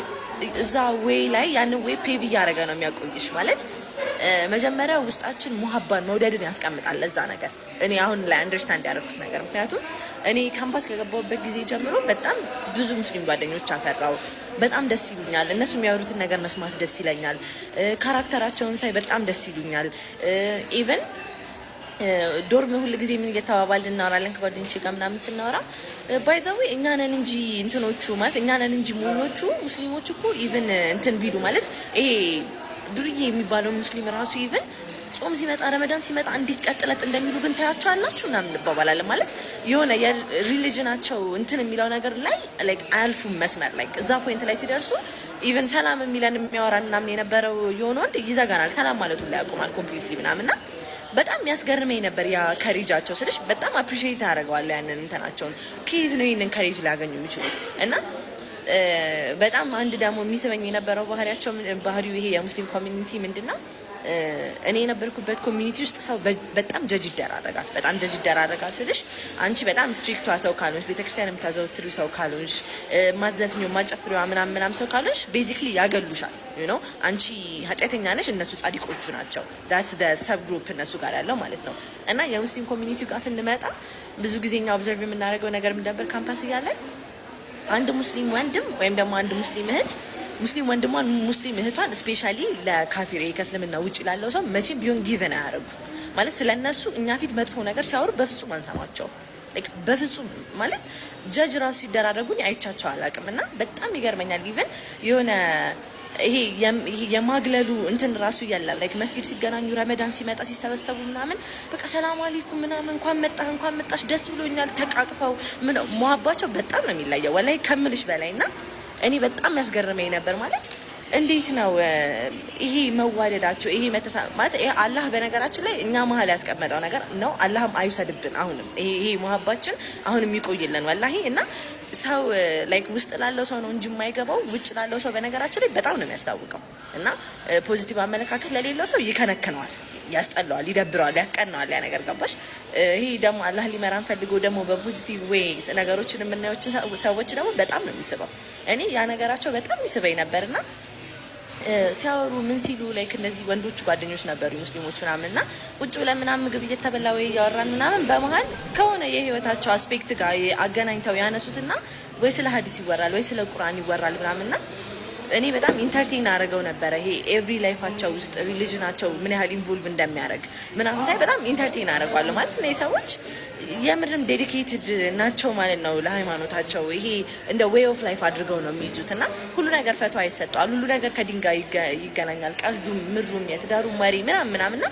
እዛ ዌይ ላይ ያን ዌይ ፔቭ እያደረገ ነው የሚያቆይሽ ማለት መጀመሪያ ውስጣችን ሙሀባን መውደድን ያስቀምጣል ለዛ ነገር። እኔ አሁን ላይ አንደርስታንድ ያደረኩት ነገር ምክንያቱም እኔ ካምፓስ ከገባሁበት ጊዜ ጀምሮ በጣም ብዙ ሙስሊም ጓደኞች አፈራው። በጣም ደስ ይሉኛል። እነሱ የሚያወሩትን ነገር መስማት ደስ ይለኛል። ካራክተራቸውን ሳይ በጣም ደስ ይሉኛል። ኢቨን ዶርም ሁሉ ጊዜ ምን እየተባባልን እናወራለን ከጓደኞቼ ጋር ምናምን ስናወራ ባይዛዊ እኛ ነን እንጂ እንትኖቹ ማለት እኛ ነን እንጂ ሙኞቹ ሙስሊሞች እኮ ኢቭን እንትን ቢሉ ማለት ይሄ ዱርዬ የሚባለው ሙስሊም ራሱ ኢቭን ጾም ሲመጣ ረመዳን ሲመጣ እንዴት ቀጥለት እንደሚሉ ግን ታያቸዋላችሁ ምናምን እንባባላለን። ማለት የሆነ የሪሊጅናቸው እንትን የሚለው ነገር ላይ ላይክ አያልፉም መስመር ላይ እዛ ፖይንት ላይ ሲደርሱ ኢቭን ሰላም የሚለን የሚያወራን ምናምን የነበረው የሆነ ወንድ ይዘጋናል። ሰላም ማለቱ ላይ ያቆማል ኮምፕሊትሊ ምናምንና በጣም የሚያስገርመኝ ነበር ያ ከሬጃቸው ስልሽ በጣም አፕሪሺየት ያደርገዋለሁ ያንን እንትናቸውን ከየት ነው ይህንን ከሬጅ ሊያገኙ የሚችሉት እና በጣም አንድ ደግሞ የሚስበኝ የነበረው ባህሪው ይሄ የሙስሊም ኮሚኒቲ ምንድን ነው እኔ የነበርኩበት ኮሚኒቲ ውስጥ ሰው በጣም ጀጅ ይደራረጋል። በጣም ጀጅ ይደራረጋል ስልሽ አንቺ በጣም ስትሪክቷ ሰው ካልሆንሽ፣ ቤተክርስቲያን የምታዘወትሪው ሰው ካልሆንሽ፣ ማዘፍኛው ማጨፍሪዋ ምናምን ሰው ካልሆንሽ ቤዚክሊ ያገሉሻል። አንቺ ኃጢአተኛ ነሽ፣ እነሱ ጻድቆቹ ናቸው። ዳትስ ደ ሰብ ግሩፕ እነሱ ጋር ያለው ማለት ነው። እና የሙስሊም ኮሚኒቲ ጋር ስንመጣ ብዙ ጊዜኛ ኦብዘርቭ የምናደርገው ነገር ምን ነበር ካምፓስ እያለን አንድ ሙስሊም ወንድም ወይም ደግሞ አንድ ሙስሊም እህት ሙስሊም ወንድሟን ሙስሊም እህቷን ስፔሻሊ ለካፊር ከእስልምና ውጭ ላለው ሰው መቼም ቢሆን ጊቨን አያደርጉ ማለት ስለነሱ እኛ ፊት መጥፎ ነገር ሲያወሩ በፍጹም አንሰማቸው። በፍጹም ማለት ጀጅ ራሱ ሲደራረጉኝ አይቻቸው አላውቅም። እና በጣም ይገርመኛል። ኢቨን የሆነ ይሄ የማግለሉ እንትን ራሱ የለም። ላይክ መስጊድ ሲገናኙ ረመዳን ሲመጣ ሲሰበሰቡ ምናምን በቃ ሰላም አለይኩም ምናምን እንኳን መጣሽ ደስ ብሎኛል ተቃቅፈው መዋባቸው በጣም ነው የሚለየው ወላሂ ከምልሽ በላይ። እና እኔ በጣም ያስገርመኝ ነበር ማለት እንዴት ነው ይሄ መዋደዳቸው ይሄ ማለት ይሄ አላህ በነገራችን ላይ እኛ መሀል ያስቀመጠው ነገር ነው። አላህም አይውሰድብን። አሁንም ይሄ መሀባችን አሁንም ይቆይልን ወላሂ። እና ሰው ላይክ ውስጥ ላለው ሰው ነው እንጂ የማይገባው ውጭ ላለው ሰው በነገራችን ላይ በጣም ነው የሚያስታውቀው። እና ፖዚቲቭ አመለካከት ለሌለው ሰው ይከነክነዋል፣ ያስጠላዋል፣ ይደብረዋል፣ ያስቀናዋል ያ ነገር ገባሽ? ይሄ ደግሞ አላህ ሊመራን ፈልጎ ደግሞ በፖዚቲቭ ዌይ ነገሮችን የምናዮችን ሰዎች ደግሞ በጣም ነው የሚስበው። እኔ ያ ነገራቸው በጣም ይስበኝ ነበርና ሲያወሩ ምን ሲሉ ላይክ እነዚህ ወንዶች ጓደኞች ነበሩ ሙስሊሞች ምናምን እና ቁጭ ብለን ምናምን ምግብ እየተበላ ወይ እያወራን ምናምን በመሀል ከሆነ የህይወታቸው አስፔክት ጋር አገናኝተው ያነሱትና ወይ ስለ ሀዲስ ይወራል ወይ ስለ ቁርአን ይወራል ምናምንና እኔ በጣም ኢንተርቴን አደረገው ነበረ። ይሄ ኤቭሪ ላይፋቸው ውስጥ ሪሊጅናቸው ምን ያህል ኢንቮልቭ እንደሚያደርግ ምናምን ሳይ በጣም ኢንተርቴን አደረጓለሁ ማለት ነው። ሰዎች የምርም ዴዲኬትድ ናቸው ማለት ነው ለሃይማኖታቸው። ይሄ እንደ ዌይ ኦፍ ላይፍ አድርገው ነው የሚይዙት እና ሁሉ ነገር ፈቷ ይሰጠዋል። ሁሉ ነገር ከድንጋይ ይገናኛል። ቀልዱም ምሩም የትዳሩ መሪ ምናምንና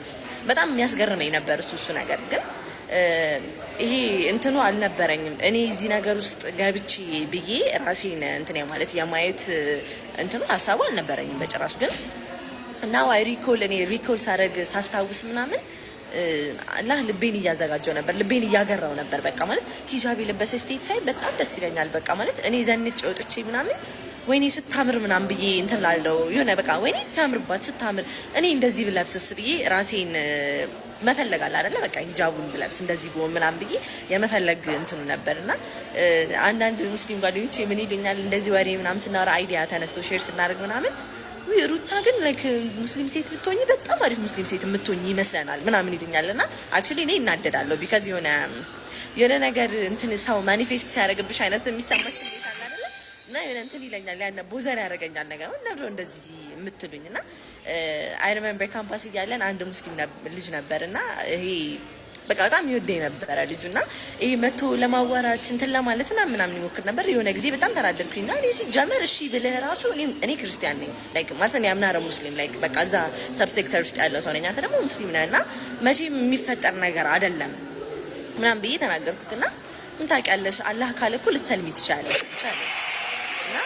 በጣም የሚያስገርመኝ ነበር እሱ ነገር ግን ይሄ እንትኑ አልነበረኝም። እኔ እዚህ ነገር ውስጥ ገብቼ ብዬ ራሴን እንትን ማለት የማየት እንትኑ ሀሳቡ አልነበረኝም በጭራሽ። ግን ናው አይ ሪኮል ሳደርግ ሳስታውስ ምናምን አላህ ልቤን እያዘጋጀው ነበር፣ ልቤን እያገራው ነበር። በቃ ማለት ሂጃብ የለበሰች ሴት ሳይ በጣም ደስ ይለኛል። በቃ ማለት እኔ ዘንጬ ወጥቼ ምናምን ወይኔ ስታምር ምናምን ብዬ እንትን ላለው የሆነ በቃ ወይኔ ሲያምርባት ስታምር እኔ እንደዚህ ብለብስስ ብዬ ራሴን መፈለግ አለ አይደለ? በቃ ሂጃቡን ብለብስ እንደዚህ ቢሆን ምናምን ብዬ የመፈለግ እንትኑ ነበርና አንዳንድ ሙስሊም ጓደኞች ምን ይሉኛል እንደዚህ ወሬ ምናምን ስናወራ አይዲያ ተነስቶ ሼር ስናደርግ ምናምን ሩታ ግን ላይክ ሙስሊም ሴት ብትሆኚ በጣም አሪፍ ሙስሊም ሴት የምትሆኚ ይመስለናል ምናምን ይሉኛልና አክቹሊ እኔ እናደዳለሁ። ቢካዝ የሆነ ነገር እንትን ሰው ማኒፌስት ሲያደርግብሽ አይነት የሚሰማሽ እንዴት አለ አይደለ? እና የሆነ እንትን ይለኛል ያነ ቦዘር ያደርገኛል ነገር ነው እንደዚህ የምትሉኝና አይ ሪሜምበር ካምፓስ እያለን አንድ ሙስሊም ልጅ ነበርና ይሄ በቃ በጣም ይወደኝ ነበረ ልጁና ይሄ መቶ ለማዋራት እንትን ለማለት ምናምን ይሞክር ነበር። የሆነ ጊዜ በጣም ተናደድኩኝና እኔ ሲጀመር እሺ ብለህ ራሱ እኔ ክርስቲያን ነኝ ላይክ ማለት ነው ያምናረ ሙስሊም ላይክ በቃ እዛ ሰብ ሴክተር ውስጥ ያለው ሰው ነኝ፣ አንተ ደግሞ ሙስሊም ነህና መቼም የሚፈጠር ነገር አይደለም ምናምን ብዬ ተናገርኩትና ምን ታውቂያለሽ አላህ ካለ እኮ ልትሰልሚ ትችላለሽ እና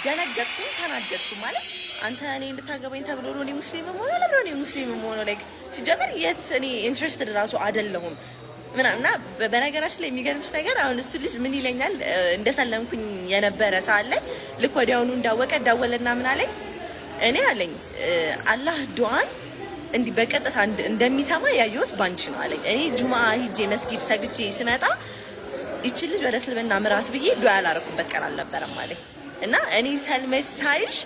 ደነገጥኩ፣ ተናደድኩ ማለት አንተ እኔ እንድታገባኝ ተብሎ ነው እኔ ሙስሊም ሆኖ ለምን እኔ ሙስሊም ሆኖ ላይክ ሲጀመር የት እኔ ኢንትረስትድ ራሱ አይደለሁም ምናምና። በነገራችን ላይ የሚገርምሽ ነገር አሁን እሱ ልጅ ምን ይለኛል እንደሰለምኩኝ የነበረ ሰዓት ላይ ልክ ወዲያውኑ እንዳወቀ ደወለና ምን አለኝ እኔ አለኝ አላህ ዱዓን እንዲህ በቀጥታ እንደሚሰማ ያየሁት ባንቺ ነው አለኝ። እኔ ጁምአ ሂጄ መስጊድ ሰግጄ ስመጣ ይቺ ልጅ ወደ እስልምና ምራት ብዬ ዱዓ ያላረኩበት ቀን አልነበረም አለኝ። እና እኔ ሰልመሽ ሳይሽ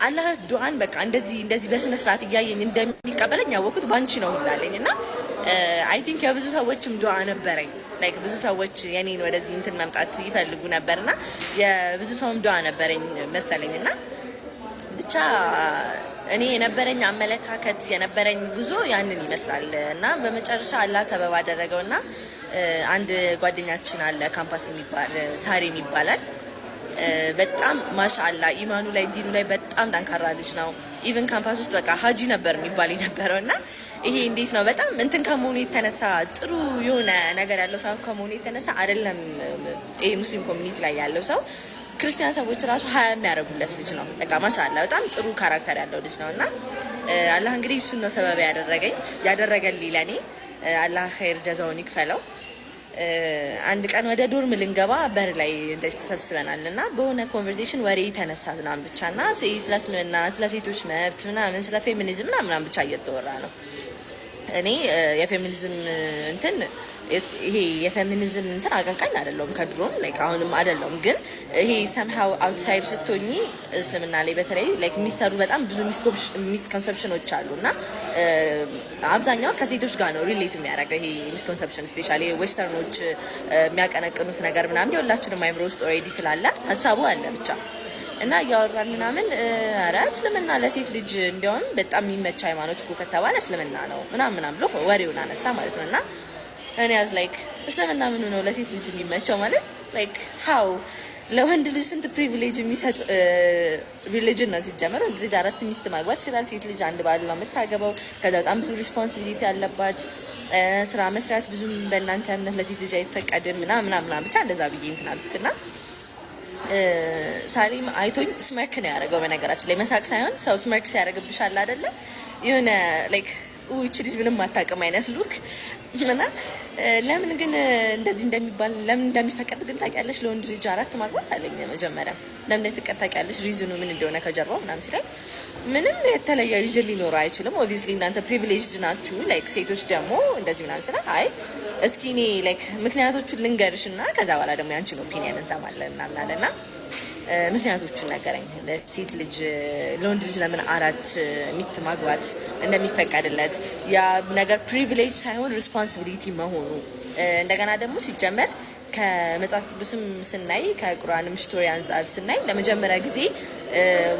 አላህ ዱዓን በቃ እንደዚህ በስነ ስርዓት እያየኝ እንደሚቀበለኝ ያወኩት ባንቺ ነው ይላለኝ። እና አይ ቲንክ የብዙ ሰዎችም ዱዓ ነበረኝ ላይክ ብዙ ሰዎች የኔን ወደዚህ እንትን መምጣት ይፈልጉ ነበርና የብዙ ሰውም ዱዓ ነበረኝ መሰለኝና ብቻ እኔ የነበረኝ አመለካከት የነበረኝ ጉዞ ያንን ይመስላል እና በመጨረሻ አላህ ሰበብ አደረገው እና አንድ ጓደኛችን አለ ካምፓስ የሚባል ሳሬም ይባላል። በጣም ማሻአላ ኢማኑ ላይ ዲኑ ላይ በጣም ጠንካራ ልጅ ነው። ኢቭን ካምፓስ ውስጥ በቃ ሀጂ ነበር የሚባል የነበረው እና ይሄ እንዴት ነው በጣም እንትን ከመሆኑ የተነሳ ጥሩ የሆነ ነገር ያለው ሰው ከመሆኑ የተነሳ አይደለም ይሄ ሙስሊም ኮሚኒቲ ላይ ያለው ሰው ክርስቲያን ሰዎች ራሱ ሀያ የሚያደርጉለት ልጅ ነው። በቃ ማሻአላ በጣም ጥሩ ካራክተር ያለው ልጅ ነው እና አላህ እንግዲህ እሱን ነው ሰበብ ያደረገልኝ ለኔ አላህ ኸይር ጀዛውን ይክፈለው። አንድ ቀን ወደ ዶርም ልንገባ በር ላይ እንደዚህ ተሰብስበናል እና በሆነ ኮንቨርሴሽን ወሬ ተነሳ ምናምን ብቻ እና ስለ እስልምና ስለ ሴቶች መብት ምናምን ስለ ፌሚኒዝም ምናምን ብቻ እየተወራ ነው። እኔ የፌሚኒዝም እንትን ይሄ የፌሚኒዝም እንትን አቀንቃኝ አይደለሁም ከድሮም ላይክ አሁንም አይደለሁም። ግን ይሄ ሰምሃው አውትሳይድ ስትሆኚ እስልምና ላይ በተለይ ላይክ የሚሰሩ በጣም ብዙ ሚስኮንሰፕሽኖች አሉ እና አብዛኛው ከሴቶች ጋር ነው ሪሌት የሚያደርገው ይሄ ሚስኮንሰፕሽን ስፔሻሊ ዌስተርኖች የሚያቀነቅኑት ነገር ምናምን የሁላችንም አይምሮ ውስጥ ኦልሬዲ ስላለ ሀሳቡ አለ ብቻ እና እያወራን ምናምን ኧረ እስልምና ለሴት ልጅ እንዲያውም በጣም የሚመች ሃይማኖት እኮ ከተባለ እስልምና ነው ምናምን ብሎ ወሬውን አነሳ ማለት ነው እና እኔ ያዝ ላይክ እስልምና ምን ነው ለሴት ልጅ የሚመቸው ማለት ላይክ ሃው ለወንድ ልጅ ስንት ፕሪቪሌጅ የሚሰጥ ሪሊጅን ነው ሲጀመር። ወንድ ልጅ 4 ሚስት ማግባት ይችላል። ሴት ልጅ አንድ ባል ነው የምታገባው። ከዛ በጣም ብዙ ሪስፖንሲቢሊቲ ያለባት ስራ መስራት ብዙም በእናንተ እምነት ለሴት ልጅ አይፈቀድም ምናምን ብቻ እንደዛ ብዬ እንትን አልኩት እና ሳሊም አይቶኝ ስመርክ ነው ያደረገው። በነገራችን ላይ መሳቅ ሳይሆን ሰው ስመርክ ሲያደርግብሻል አይደለ የሆነ ላይክ እቺ ልጅ ምንም አታውቅም አይነት ሉክ እና ለምን ግን እንደዚህ እንደሚባል ለምን እንደሚፈቀድ ግን ታውቂያለሽ? ለወንድ ልጅ 4 ማግባት አለኝ መጀመሪያ ለምን እንደሚፈቀድ ታውቂያለሽ? ሪዝኑ ምን እንደሆነ ከጀርባው ምናምን ሲለኝ ምንም የተለየ ሪዝን ሊኖረው አይችልም። ኦብቪየስሊ እናንተ ፕሪቪሌጅድ ናችሁ ላይክ ሴቶች ደግሞ እንደዚህ ምናምን ስለ አይ እስኪ እኔ ላይክ ምክንያቶቹን ልንገርሽ እና ከዛ በኋላ ደግሞ ያንቺን ኦፒኒየን እንሰማለን እናምናለና ምክንያቶቹን ነገረኝ። ለሴት ልጅ ለወንድ ልጅ ለምን 4 ሚስት ማግባት እንደሚፈቀድለት ያ ነገር ፕሪቪሌጅ ሳይሆን ሪስፖንሲቢሊቲ መሆኑ እንደገና ደግሞ ሲጀመር ከመጽሐፍ ቅዱስም ስናይ ከቁርአንም ስቶሪ አንጻር ስናይ ለመጀመሪያ ጊዜ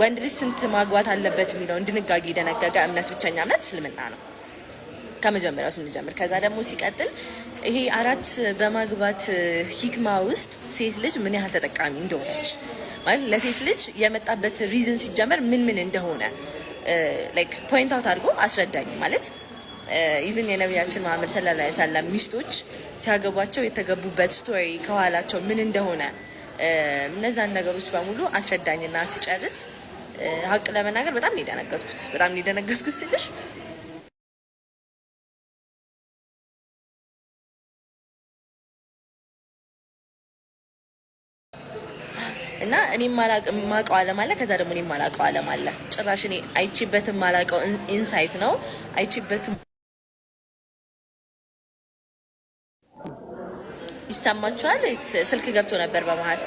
ወንድ ልጅ ስንት ማግባት አለበት የሚለውን ድንጋጌ ደነገገ እምነት ብቸኛ እምነት እስልምና ነው ከመጀመሪያው ስንጀምር። ከዛ ደግሞ ሲቀጥል ይሄ 4 በማግባት ሂክማ ውስጥ ሴት ልጅ ምን ያህል ተጠቃሚ እንደሆነች ማለት ለሴት ልጅ የመጣበት ሪዝን ሲጀመር ምን እንደሆነ ላይክ ፖይንት አውት አድርጎ አስረዳኝ ማለት ኢቭን የነቢያችን መሐመድ ሰለላሁ ዐለይሂ ወሰለም ሚስቶች ሲያገቧቸው የተገቡበት ስቶሪ ከኋላቸው ምን እንደሆነ እነዛን ነገሮች በሙሉ አስረዳኝና ሲጨርስ ሀቅ ለመናገር በጣም ነው የደነገጥኩት ትንሽ እና እኔ ማላቀው ዓለም አለ። ከዛ ደግሞ እኔ ማላቀው ዓለም አለ። ጭራሽ እኔ አይቺበትም ማላቀው ኢንሳይት ነው። አይቺበትም ይሰማችኋል? ስልክ ገብቶ ነበር በመሃል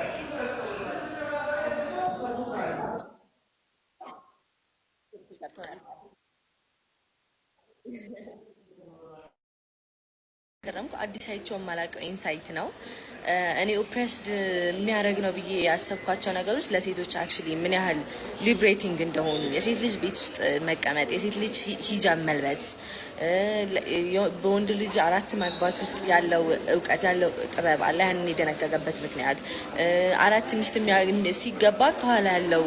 ገረምኩ። አዲስ አይቼው ማላቀው ኢንሳይት ነው። እኔ ኦፕሬስድ የሚያደርግ ነው ብዬ ያሰብኳቸው ነገሮች ለሴቶች አክቹሊ ምን ያህል ሊብሬቲንግ እንደሆኑ የሴት ልጅ ቤት ውስጥ መቀመጥ፣ የሴት ልጅ ሂጃብ መልበስ፣ በወንድ ልጅ 4 ማግባት ውስጥ ያለው እውቀት ያለው ጥበብ አለ። ያንን የደነገገበት ምክንያት 4 ሚስት ሲገባ ከኋላ ያለው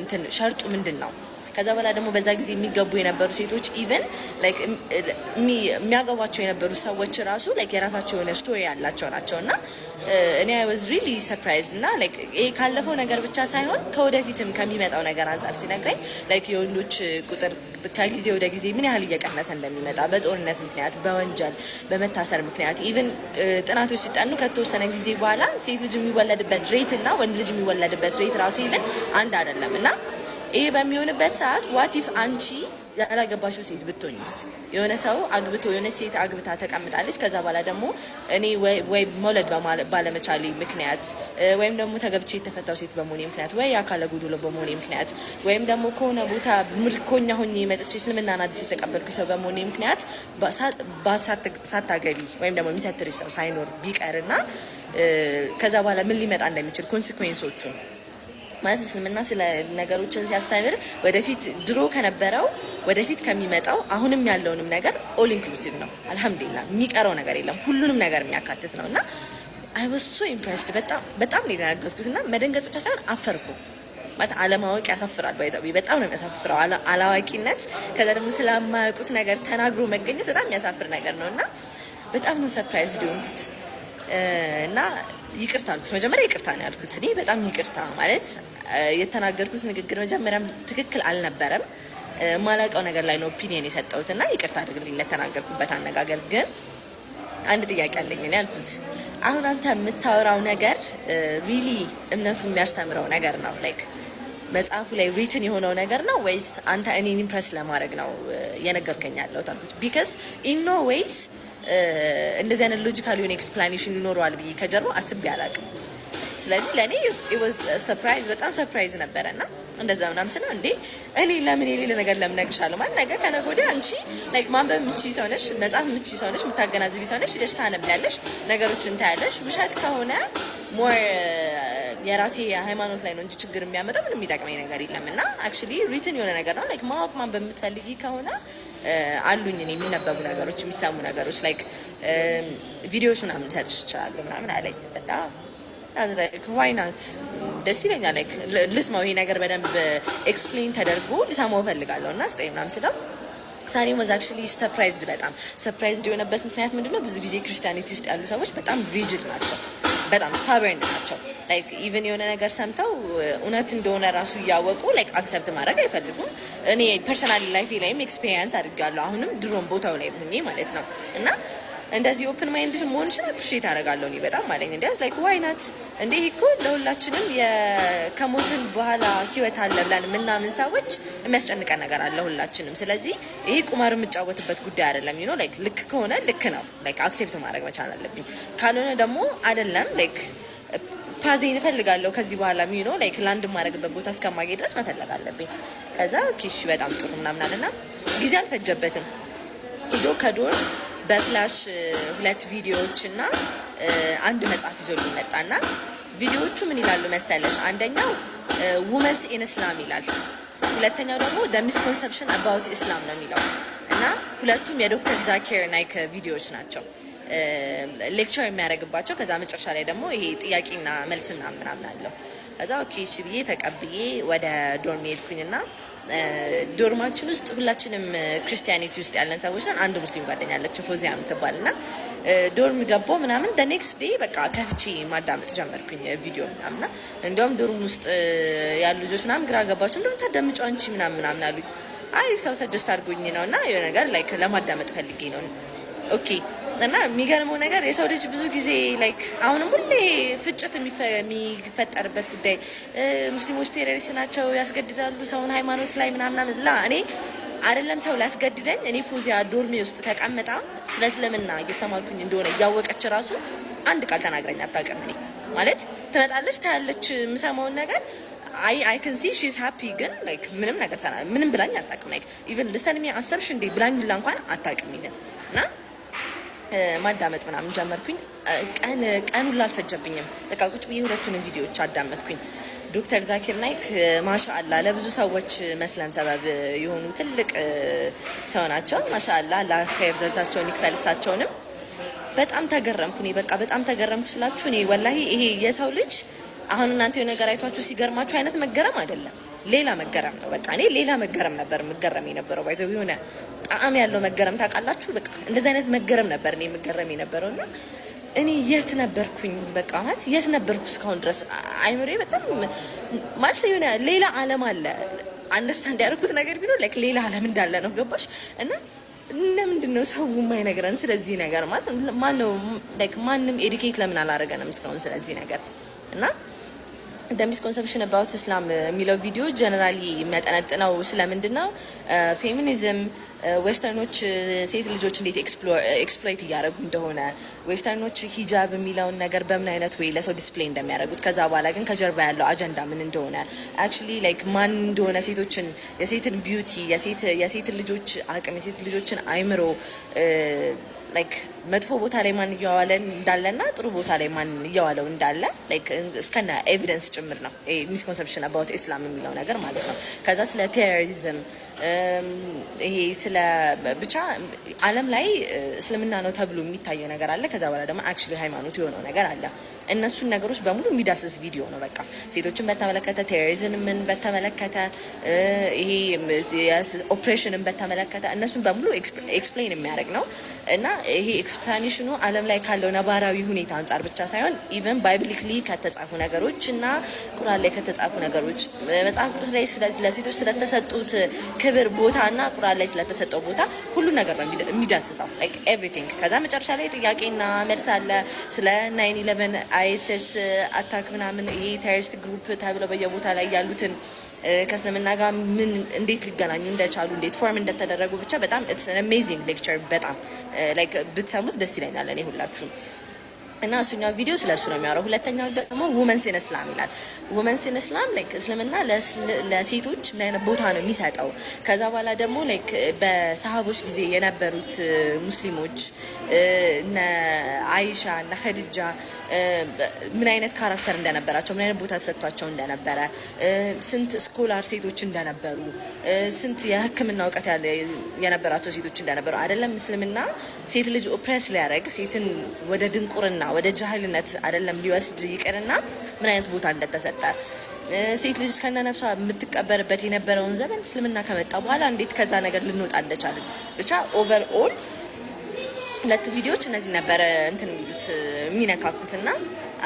እንትን ሸርጡ ምንድን ነው? ከዛ በኋላ ደግሞ በዛ ጊዜ የሚገቡ የነበሩ ሴቶች ኢቨን ላይክ የሚያገቧቸው የነበሩ ሰዎች ራሱ ላይክ የራሳቸው የሆነ ስቶሪ ያላቸው ናቸው እና እኔ አይ ዋዝ ሪሊ ሰርፕራይዝድ እና ላይክ ይሄ ካለፈው ነገር ብቻ ሳይሆን ከወደፊትም ከሚመጣው ነገር አንጻር ሲነግረኝ ላይክ የወንዶች ቁጥር ከጊዜ ወደ ጊዜ ምን ያህል እየቀነሰ እንደሚመጣ በጦርነት ምክንያት፣ በወንጀል በመታሰር ምክንያት ኢቭን ጥናቶች ሲጠኑ ከተወሰነ ጊዜ በኋላ ሴት ልጅ የሚወለድበት ሬት እና ወንድ ልጅ የሚወለድበት ሬት ራሱ ኢቭን አንድ አይደለም እና ይሄ በሚሆንበት ሰዓት ዋቲፍ አንቺ ያላገባሽው ሴት ብትሆኝስ? የሆነ ሰው አግብቶ የሆነ ሴት አግብታ ተቀምጣለች። ከዛ በኋላ ደግሞ እኔ ወይ መውለድ ባለመቻሌ ምክንያት ወይም ደግሞ ተገብቼ የተፈታው ሴት በመሆኔ ምክንያት ወይ አካለ ጎዶሎ በመሆኔ ምክንያት ወይም ደግሞ ከሆነ ቦታ ምርኮኛ ሆኜ መጥቼ እስልምናን አዲስ የተቀበልኩ ሰው በመሆኔ ምክንያት ሳታገቢ ወይም ደግሞ የሚሰትርሽ ሰው ሳይኖር ቢቀርና ከዛ በኋላ ምን ሊመጣ እንደሚችል ኮንሲኩዌንሶቹ ማለት እስልምና ስለ ነገሮችን ሲያስተምር ወደፊት ድሮ ከነበረው ወደፊት ከሚመጣው አሁንም ያለውንም ነገር ኦል ኢንክሉሲቭ ነው። አልহামዱሊላህ የሚቀረው ነገር የለም፣ ሁሉንም ነገር የሚያካትት ነውና አይ ዋስ ሶ ኢምፕሬስድ። በጣም ነው የደነገጥኩትና መደንገጥ ብቻ ሳይሆን አፈርኩ። ማለት አለማወቅ ያሳፍራል። ባይዘው በጣም ነው የሚያሳፍረው አላዋቂነት። ከዛ ደግሞ ስለማያውቁት ነገር ተናግሮ መገኘት በጣም የሚያሳፍር ነገር ነውና በጣም ነው ሰርፕራይዝ ሊሆንኩት እና ይቅርታ አልኩት። መጀመሪያ ይቅርታ ነው ያልኩት። እኔ በጣም ይቅርታ ማለት የተናገርኩት ንግግር መጀመሪያም ትክክል አልነበረም። ማላውቀው ነገር ላይ ነው ኦፒኒየን የሰጠሁት እና ይቅርታ አድርግልኝ ለተናገርኩበት አነጋገር። ግን አንድ ጥያቄ አለኝ እኔ ያልኩት አሁን አንተ የምታወራው ነገር ሪሊ እምነቱ የሚያስተምረው ነገር ነው ላይክ መጽሐፉ ላይ ሪትን የሆነው ነገር ነው ወይስ አንተ እኔን ኢምፕረስ ለማድረግ ነው የነገርከኝ ያለሁት አልኩት። ቢካዝ ኢን ኖ ዌይስ እንደዚህ አይነት ሎጂካል የሆነ ኤክስፕላኔሽን ይኖረዋል ብዬ ከጀርባ አስቤ አላውቅም። ስለዚህ ለእኔ ኢት ዋዝ ሰርፕራይዝ፣ በጣም ሰርፕራይዝ ነበረና እንደዛ ምናምን ስለው እንዴ እኔ ለምን የሌለ ነገር ለምን እነግርሻለሁ ማለት ነገ ከነገ ወዲያ አንቺ ላይክ ማንበብ የምትችይ ሰው ነሽ፣ መጽሐፍ የምትችይ ሰው ነሽ፣ የምታገናዝቢ ሰው ነሽ፣ ሄደሽ ታነቢያለሽ፣ ነገሮችን ታያለሽ። ውሸት ከሆነ ሞር የራሴ ሃይማኖት ላይ ነው እንጂ ችግር የሚያመጣው ምንም የሚጠቅመኝ ነገር የለም። እና አክቹሊ ሪትን የሆነ ነገር ነው ላይክ ማወቅ ማንበብ የምትፈልጊ ከሆነ አሉኝ እኔ የሚነበቡ ነገሮች የሚሰሙ ነገሮች ላይክ ቪዲዮዎች ምናምን ሰጥሽ ይችላሉ ምናምን አለኝ። በጣም ዋይ ናት ደስ ይለኛል። ላይክ ልስማው ይሄ ነገር በደንብ ኤክስፕሌን ተደርጎ ልሰማው እፈልጋለሁ እና ስጠኝ ምናምን ስለው ሳኔ was actually surprised። በጣም ሰርፕራይዝድ የሆነበት ምክንያት ምንድነው? ብዙ ጊዜ ክርስቲያኒቲ ውስጥ ያሉ ሰዎች በጣም ሪጅድ ናቸው፣ በጣም ስታበርን ናቸው። ላይክ ኢቨን የሆነ ነገር ሰምተው እውነት እንደሆነ ራሱ እያወቁ ላይክ አክሰፕት ማድረግ አይፈልጉም። እኔ ፐርሰናሊ ላይፌ ላይም ኤክስፔሪየንስ አድርጋለሁ፣ አሁንም ድሮም ቦታው ላይ ሆኜ ማለት ነው። እና እንደዚህ ኦፕን ማይንድ መሆንሽን አፕሪሺየት አደርጋለሁ እኔ በጣም ማለት እንዲያስ ላይክ ዋይ ናት እንዴ እኮ ለሁላችንም ከሞትን በኋላ ህይወት አለ ብለን ምናምን ሰዎች የሚያስጨንቀን ነገር አለ ሁላችንም። ስለዚህ ይሄ ቁማር የምጫወትበት ጉዳይ አይደለም። ዩ ኖ ላይክ ልክ ከሆነ ልክ ነው፣ ላይክ አክሴፕት ማድረግ መቻል አለብኝ። ካልሆነ ደግሞ አይደለም ላይክ ፓዜን እፈልጋለሁ ከዚህ በኋላ ዩ ኖ ላይክ ላንድ ማድረግበት ቦታ እስከማገኝ ድረስ መፈለግ አለብኝ። ከዛ ኪሽ በጣም ጥሩ ምናምን አለና ጊዜ አልፈጀበትም። ሄዶ ከዶር በፍላሽ 2 ቪዲዮዎች እና አንድ መጽሐፍ ይዞልኝ መጣና ቪዲዮዎቹ ምን ይላሉ መሰለሽ? አንደኛው ውመንስ ኢን እስላም ይላል፣ ሁለተኛው ደግሞ the misconception about Islam ነው የሚለው እና ሁለቱም የዶክተር ዛኪር ናይክ ቪዲዮዎች ናቸው ሌክቸር የሚያደርግባቸው። ከዛ መጨረሻ ላይ ደግሞ ይሄ ጥያቄና መልስ ምናምን አለው። ከዛ ኦኬ እሺ ብዬ ተቀብዬ ወደ ዶርም ሄድኩኝና ዶርማችን ውስጥ ሁላችንም ክርስቲያኒቲ ውስጥ ያለን ሰዎች ነን። አንድ ሙስሊም ጓደኛ አለች ፎዚያ የምትባልና ዶርም ገባሁ ምናምን the next day በቃ ከፍቼ ማዳመጥ ጀመርኩኝ ቪዲዮ ምናምንና እንዲያውም ዶርም ውስጥ ያሉ ልጆች ምናምን ግራ ገባቸው። እንደውም ታዳምጪው አንቺ ምናምን አሉኝ። አይ ሰው ሰጀስት አድርጎኝ ነው እና የሆነ ነገር ላይክ ለማዳመጥ ፈልጌ ነው። ኦኬ እና የሚገርመው ነገር የሰው ልጅ ብዙ ጊዜ ላይክ አሁንም ሁሌ ፍጭት የሚፈጠርበት ጉዳይ ሙስሊሞች ቴሮሪስት ናቸው፣ ያስገድዳሉ ሰውን ሃይማኖት ላይ ምናምን ላ እኔ አይደለም ሰው ላስገድደኝ። እኔ ፎዚያ ዶርሜ ውስጥ ተቀምጣ ስለ እስልምና እየተማርኩኝ እንደሆነ እያወቀች ራሱ አንድ ቃል ተናግረኝ አታውቅም። እኔ ማለት ትመጣለች ታያለች የምሰማውን ነገር አይ ካን ሲ ሺ ኢዝ ሃፒ ግን ላይክ ምንም ነገር ምንም ብላኝ አታውቅም። ላይክ ኢቭን ልሰልሚ አሰብሽ እንዴ ብላኝ ሁላ እንኳን አታውቅም። ኢቭን እና ማዳመጥ ምናምን ጀመርኩኝ። ቀን ሁላ አልፈጀብኝም። በቃ ቁጭ ብዬ ሁለቱንም ቪዲዮዎች አዳመጥኩኝ። ዶክተር ዛኪር ናይክ ማሻአላ ለብዙ ሰዎች መስለም ሰበብ የሆኑ ትልቅ ሰው ናቸው። ማሻአላ ለኸይር ዘርታቸውን ይክፈልሳቸውንም በጣም ተገረምኩ። እኔ በቃ በጣም ተገረምኩ ስላችሁ እኔ ወላሂ ይሄ የሰው ልጅ አሁን እናንተ የሆነ ነገር አይቷችሁ ሲገርማችሁ አይነት መገረም አይደለም፣ ሌላ መገረም ነው። በቃ እኔ ሌላ መገረም ነበር መገረም የነበረው ባይዘው የሆነ ጣዕም ያለው መገረም ታውቃላችሁ። በቃ እንደዚህ አይነት መገረም ነበር እኔ መገረም የነበረውና እኔ የት ነበርኩኝ? በቃ ማለት የት ነበርኩ እስካሁን ድረስ አይምሮዬ በጣም ማለት የሆነ ሌላ ዓለም አለ። አንደርስታንድ ያደረኩት ነገር ቢኖር ላይክ ሌላ ዓለም እንዳለ ነው። ገባሽ? እና ለምንድን ነው ሰው የማይነግረን ስለዚህ ነገር? ማለት ማነው ላይክ ማንም ኤዱኬት ለምን አላደረገንም እስካሁን ስለዚህ ነገር? እና the misconception about Islam የሚለው ቪዲዮ ጀነራሊ የሚያጠነጥነው ስለምንድን ነው? ፌሚኒዝም ዌስተርኖች ሴት ልጆች እንዴት ኤክስፕሎይት እያደረጉ እንደሆነ፣ ዌስተርኖች ሂጃብ የሚለውን ነገር በምን አይነት ወይ ለሰው ዲስፕሌይ እንደሚያደርጉት፣ ከዛ በኋላ ግን ከጀርባ ያለው አጀንዳ ምን እንደሆነ አክቹሊ ላይክ ማን እንደሆነ ሴቶችን የሴትን ቢዩቲ የሴት ልጆች አቅም የሴት ልጆችን አይምሮ ላይክ መጥፎ ቦታ ላይ ማን እየዋለ እንዳለና ጥሩ ቦታ ላይ ማን እየዋለው እንዳለ ላይክ እስከና ኤቪደንስ ጭምር ነው ሚስኮንሰፕሽን አባውት ኢስላም የሚለው ነገር ማለት ነው። ከዛ ስለ ቴሮሪዝም ይሄ ስለ ብቻ ዓለም ላይ እስልምና ነው ተብሎ የሚታየው ነገር አለ። ከዛ በኋላ ደግሞ አክቹሊ ሃይማኖት የሆነው ነገር አለ። እነሱን ነገሮች በሙሉ የሚዳስስ ቪዲዮ ነው። በቃ ሴቶችን በተመለከተ፣ ቴሮሪዝምን በተመለከተ፣ ይሄ ኦፕሬሽንን በተመለከተ እነሱን በሙሉ ኤክስፕሌን የሚያደርግ ነው እና ይሄ ኤክስፕላኔሽኑ ዓለም ላይ ካለው ነባራዊ ሁኔታ አንጻር ብቻ ሳይሆን ኢቨን ባይብሊክሊ ከተጻፉ ነገሮች እና ቁርአን ላይ ከተጻፉ ነገሮች መጽሐፍ ቅዱስ ላይ ለሴቶች ስለተሰጡት ክብር ቦታ እና ቁርአን ላይ ስለተሰጠው ቦታ ሁሉ ነገር ነው የሚዳስሰው ላይክ ኤቭሪቲንግ። ከዛ መጨረሻ ላይ ጥያቄና መልስ አለ ስለ 9/11 አይኤስኤስ አታክ ምናምን ይሄ ቴሮሪስት ግሩፕ ተብለው በየቦታ ላይ ያሉትን ከእስልምና ጋር ምን እንዴት ሊገናኙ እንደቻሉ እንዴት ፎርም እንደተደረጉ ብቻ በጣም ኢትስ አን አሜዚንግ ሌክቸር። በጣም ላይክ ብትሰሙት ደስ ይለኛል እኔ ሁላችሁም። እና እሱኛው ቪዲዮ ስለ እሱ ነው የሚያወራው። ሁለተኛው ደግሞ ውመንስ ኢን እስላም ይላል። ውመንስ ኢን እስላም ላይክ እስልምና ለሴቶች ምን አይነት ቦታ ነው የሚሰጠው። ከዛ በኋላ ደግሞ ላይክ በሰሃቦች ጊዜ የነበሩት ሙስሊሞች እነ አይሻ እነ ኸዲጃ ምን አይነት ካራክተር እንደነበራቸው፣ ምን አይነት ቦታ ተሰጥቷቸው እንደነበረ፣ ስንት ስኮላር ሴቶች እንደነበሩ፣ ስንት የሕክምና እውቀት የነበራቸው ሴቶች እንደነበሩ አይደለም እስልምና ሴት ልጅ ኦፕሬስ ሊያደርግ ሴትን ወደ ድንቁርና ወደ ጃህልነት አይደለም ሊወስድ ይቅርና ምን አይነት ቦታ እንደተሰጠ ሴት ልጅ ከነ ነፍሷ የምትቀበርበት የነበረውን ዘመን እስልምና ከመጣ በኋላ እንዴት ከዛ ነገር ልንወጣ እንደቻለን ብቻ ኦቨርኦል ሁለቱ ቪዲዮዎች እነዚህ ነበረ እንትን የሚሉት የሚነካኩትና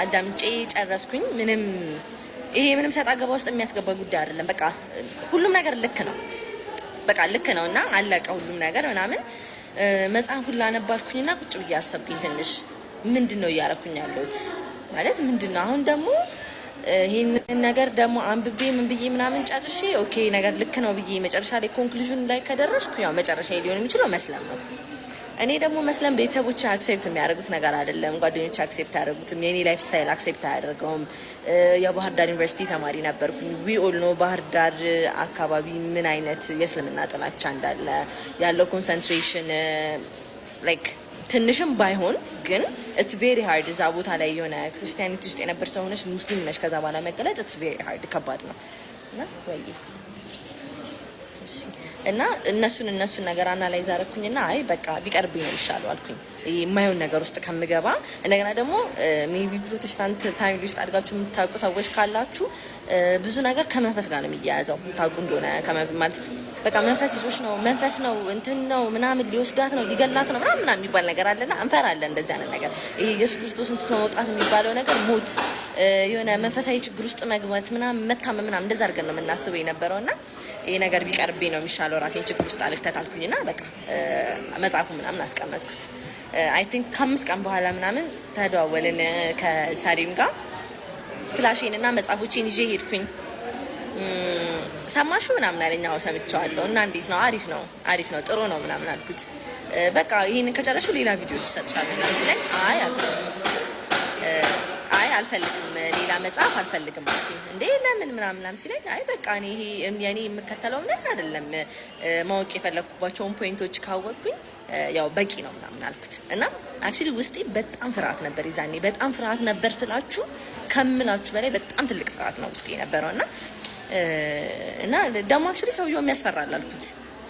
አዳምጬ ጨረስኩኝ። ምንም ሰጣ ገባ ውስጥ የሚያስገባ ጉዳይ አይደለም። በቃ ሁሉም ነገር ልክ ነው። በቃ ልክ ነው እና አለቀ ሁሉም ነገር ምናምን። መጽሐፉን ላነባልኩኝና ቁጭ ብዬ አሰብኩኝ ትንሽ ምንድን ነው እያረኩኝ ያለሁት ማለት ምንድን ነው። አሁን ደግሞ ይህንን ነገር ደግሞ አንብቤ ምን ብዬ ምናምን ጨርሼ ኦኬ ነገር ልክ ነው ብዬ መጨረሻ ላይ ኮንክሉዥን ላይ ከደረስኩ ያው መጨረሻ ሊሆን የሚችለው መስለም ነው። እኔ ደግሞ መስለም ቤተሰቦች አክሴፕት የሚያደርጉት ነገር አይደለም። ጓደኞች አክሴፕት አያደርጉትም። የኔ ላይፍ ስታይል አክሴፕት አያደርገውም። የባህር ዳር ዩኒቨርሲቲ ተማሪ ነበርኩኝ። ዊ ኦል ኖ ባህር ዳር አካባቢ ምን አይነት የእስልምና ጥላቻ እንዳለ ያለው ኮንሰንትሬሽን ላይክ ትንሽም ባይሆን ግን ኢትስ ቬሪ ሃርድ። እዛ ቦታ ላይ የሆነ ክርስቲያኒቲ ውስጥ የነበር ሰው ሆነሽ ሙስሊም ነሽ ከዛ በኋላ መገለጥ ኢትስ ቬሪ ሃርድ፣ ከባድ ነው እና እነሱን ነገር አናላይዝ አደረኩኝና አይ በቃ ቢቀርብኝ ነው የሚሻለው አልኩኝ። የማይሆን ነገር ውስጥ ከምገባ እንደገና ደግሞ ሜቢ ፕሮቴስታንት ፋሚሊ ውስጥ አድጋችሁ የምታውቁ ሰዎች ካላችሁ ብዙ ነገር ከመንፈስ ጋር ነው የሚያያዘው። ታውቁ እንደሆነ ማለት በቃ መንፈስ ይዞሽ ነው መንፈስ ነው እንትን ነው ምናምን ሊወስዳት ነው ሊገላት ነው ምናምን የሚባል ነገር አለና እንፈራለን እንደዚህ አይነት ነገር። ይሄ ኢየሱስ ክርስቶስን ትቶ መውጣት የሚባለው ነገር ሞት፣ የሆነ መንፈሳዊ ችግር ውስጥ መግባት ምናምን መታመም ምናምን እንደዛ አድርገን ነው የምናስበው የነበረውና ይሄ ነገር ቢቀርብኝ ነው የሚሻለው ራሴን ችግር ውስጥ አልከታልኩኝና በቃ መጽሐፉ ምናምን አስቀመጥኩት። አይ ቲንክ ከ5 ቀን በኋላ ምናምን ተደዋወልን ከሳሪም ጋር ፍላሽን እና መጽሐፎቼን ይዤ ሄድኩኝ። ሰማሹ ምናምን አለኝ። አዎ ሰምቼዋለሁ። እና እንዴት ነው? አሪፍ ነው ጥሩ ነው ምናምን አልኩት። በቃ ይሄንን ከጨረሹ ሌላ ቪዲዮ ትሰጥሻለሁ ምናምን ሲለኝ አይ አልፈልግም ሌላ መጽሐፍ አልፈልግም አልኩኝ። እንዴ ለምን ምናምን ሲለኝ አይ በቃ እኔ ይሄ የኔ የምከተለው እምነት አይደለም፣ ማወቅ የፈለኩባቸውን ፖይንቶች ካወቅኩኝ ያው በቂ ነው ምናምን አልኩት። እና አክቹሊ ውስጤ በጣም ፍርሃት ነበር ይዛኔ። በጣም ፍርሃት ነበር ስላችሁ ከምላችሁ በላይ በጣም ትልቅ ፍርሃት ነው ውስጤ የነበረው እና ደግሞ አክቹሊ ሰውየው የሚያስፈራል አልኩት።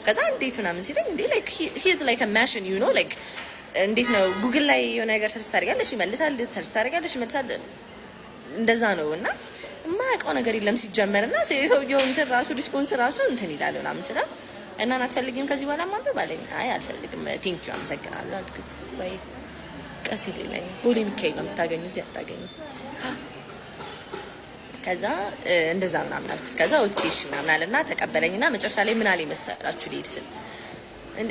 ከዛ እንዴት ምናምን ሲለኝ እንዴ ላይክ ሂዝ ላይክ አ ማሽን ዩ ኖ ላይክ እንዴት ነው ጉግል ላይ የሆነ ነገር ሰርች ታደርጋለሽ ይመልሳል፣ ሰርች ታደርጋለሽ ይመልሳል፣ እንደዛ ነው። እና የማያውቀው ነገር የለም ሲጀመር። እና ሰውየው እንትን ራሱ ሪስፖንስ ራሱ እንትን ይላል ምናምን ስለ እና አትፈልጊም ከዚህ በኋላ ማንበብ አለኝ። አይ አልፈልግም ቴንክ ዩ አመሰግናለሁ አልኩት። ወይ ቀስ ይለኝ ቦሌ ሚካኤል ነው የምታገኙ እዚህ አታገኙ። ከዛ እንደዛ ምናምን አልኩት። ከዛ ኦኬ እሺ ምናምን አለና ተቀበለኝና መጨረሻ ላይ ምን አለ መሰላችሁ ልሄድ ስል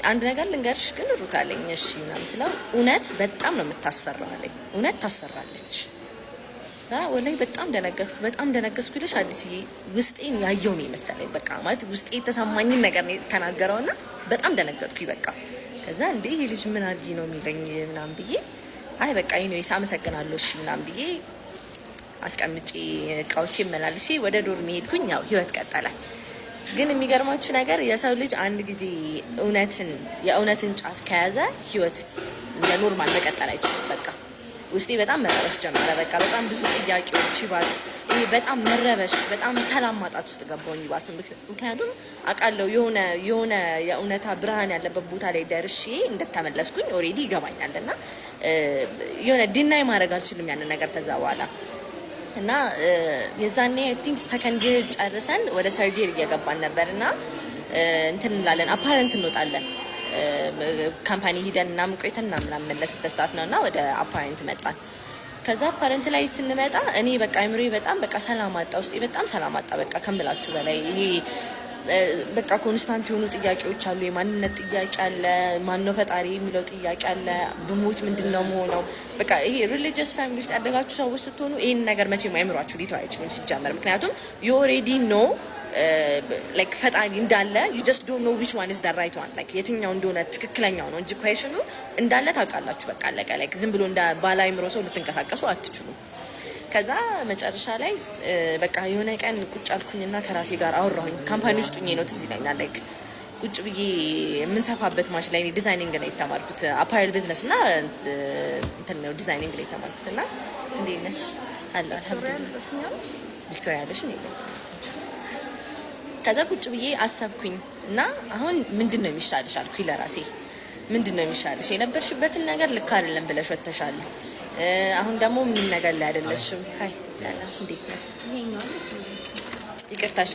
አንድ ነገር ልንገርሽ ግን ሩት አለኝ። እሺ ምናምን ስለው እውነት በጣም ነው የምታስፈራው አለኝ። እውነት ታስፈራለች። ወላሂ በጣም ደነገጥኩ ይልሽ አዲስዬ ውስጤን ያየው ነው መሰለኝ። በቃ ማለት ውስጤ የተሰማኝን ነገር ነው ተናገረውና በጣም ደነገጥኩ። በቃ ከዛ እንዴ ይሄ ልጅ ምን አድርጊ ነው የሚለኝ ምናምን ብዬ አይ በቃ ይሄ አመሰግናለሁ እሺ ምናምን ብዬ አስቀምጬ እቃዎቼ መላልሼ ወደ ዶርም ሄድኩኝ። ያው ህይወት ቀጠለ። ግን የሚገርማችሁ ነገር የሰው ልጅ አንድ ጊዜ የእውነትን ጫፍ ከያዘ ህይወት የኖርማል መቀጠል አይችልም። በቃ ውስጤ በጣም መረበሽ ጀመረ። በቃ በጣም ብዙ ጥያቄዎች ይባስ ይሄ በጣም መረበሽ፣ በጣም ሰላም ማጣት ውስጥ ገባሁኝ ይባስ። ምክንያቱም አውቃለሁ የሆነ የእውነታ ብርሃን ያለበት ቦታ ላይ ደርሼ እንደተመለስኩኝ ኦልሬዲ ይገባኛል እና የሆነ ዲናይ ማድረግ አልችልም ያንን ነገር ከዛ በኋላ እና የዛኔ አይ ቲንክ ሰከንድ ጨርሰን ወደ ሰርጀሪ እየገባን ነበር እና እንትን እንላለን አፓረንት እንወጣለን ካምፓኒ ሂደን እና ቆይተን እና ምናምን መለስበት ሰዓት ነውና ወደ አፓረንት መጣን። ከዛ አፓረንት ላይ ስንመጣ እኔ በቃ አይምሮዬ በጣም በቃ ሰላም አጣ፣ ውስጤ በጣም ሰላም አጣ። በቃ ከምላችሁ በላይ ይሄ በቃ ኮንስታንት የሆኑ ጥያቄዎች አሉ። የማንነት ጥያቄ አለ፣ ማነው ፈጣሪ የሚለው ጥያቄ አለ። ብሞት ምንድነው መሆነው? በቃ ይሄ ሪሊጂየስ ፋሚሊ ውስጥ ያደጋችሁ ሰዎች ስትሆኑ ይሄን ነገር መቼም አይምሯችሁ ሊተው አይችልም ሲጀመር። ምክንያቱም ዩ ኦልሬዲ ኖ ላይክ ፈጣሪ እንዳለ you just don't know which one is the right one like የትኛው እንደሆነ ትክክለኛው ነው እንጂ ኩዌሽኑ እንዳለ ታውቃላችሁ። በቃ አለቀ። ላይክ ዝም ብሎ እንደ ባላይምሮ ሰው ልትንቀሳቀሱ አትችሉም። ከዛ መጨረሻ ላይ በቃ የሆነ ቀን ቁጭ አልኩኝና ከራሴ ጋር አወራሁኝ። ካምፓኒ ውስጥ ሆኜ ነው ትዝ ይለኛል። ላይክ ቁጭ ብዬ የምንሰፋበት ማሽን ላይ ዲዛይኒንግ ነው የተማርኩት። አፓሬል ቢዝነስ እና እንትን ነው ዲዛይኒንግ ላይ የተማርኩት እና እንዴት ነሽ አለ አልሐምዱሊላህ ቪክቶሪያ ያለሽ ነው። ከዛ ቁጭ ብዬ አሰብኩኝ እና አሁን ምንድነው የሚሻልሽ አልኩኝ ለራሴ። ምንድነው የሚሻልሽ? የነበርሽበትን ነገር ልክ አይደለም ብለሽ ወተሻል። አሁን ደግሞ ምን ነገር ላይ አይደለሽም። ሃይ ሰላም እንዴት ነው? ይቅርታሽ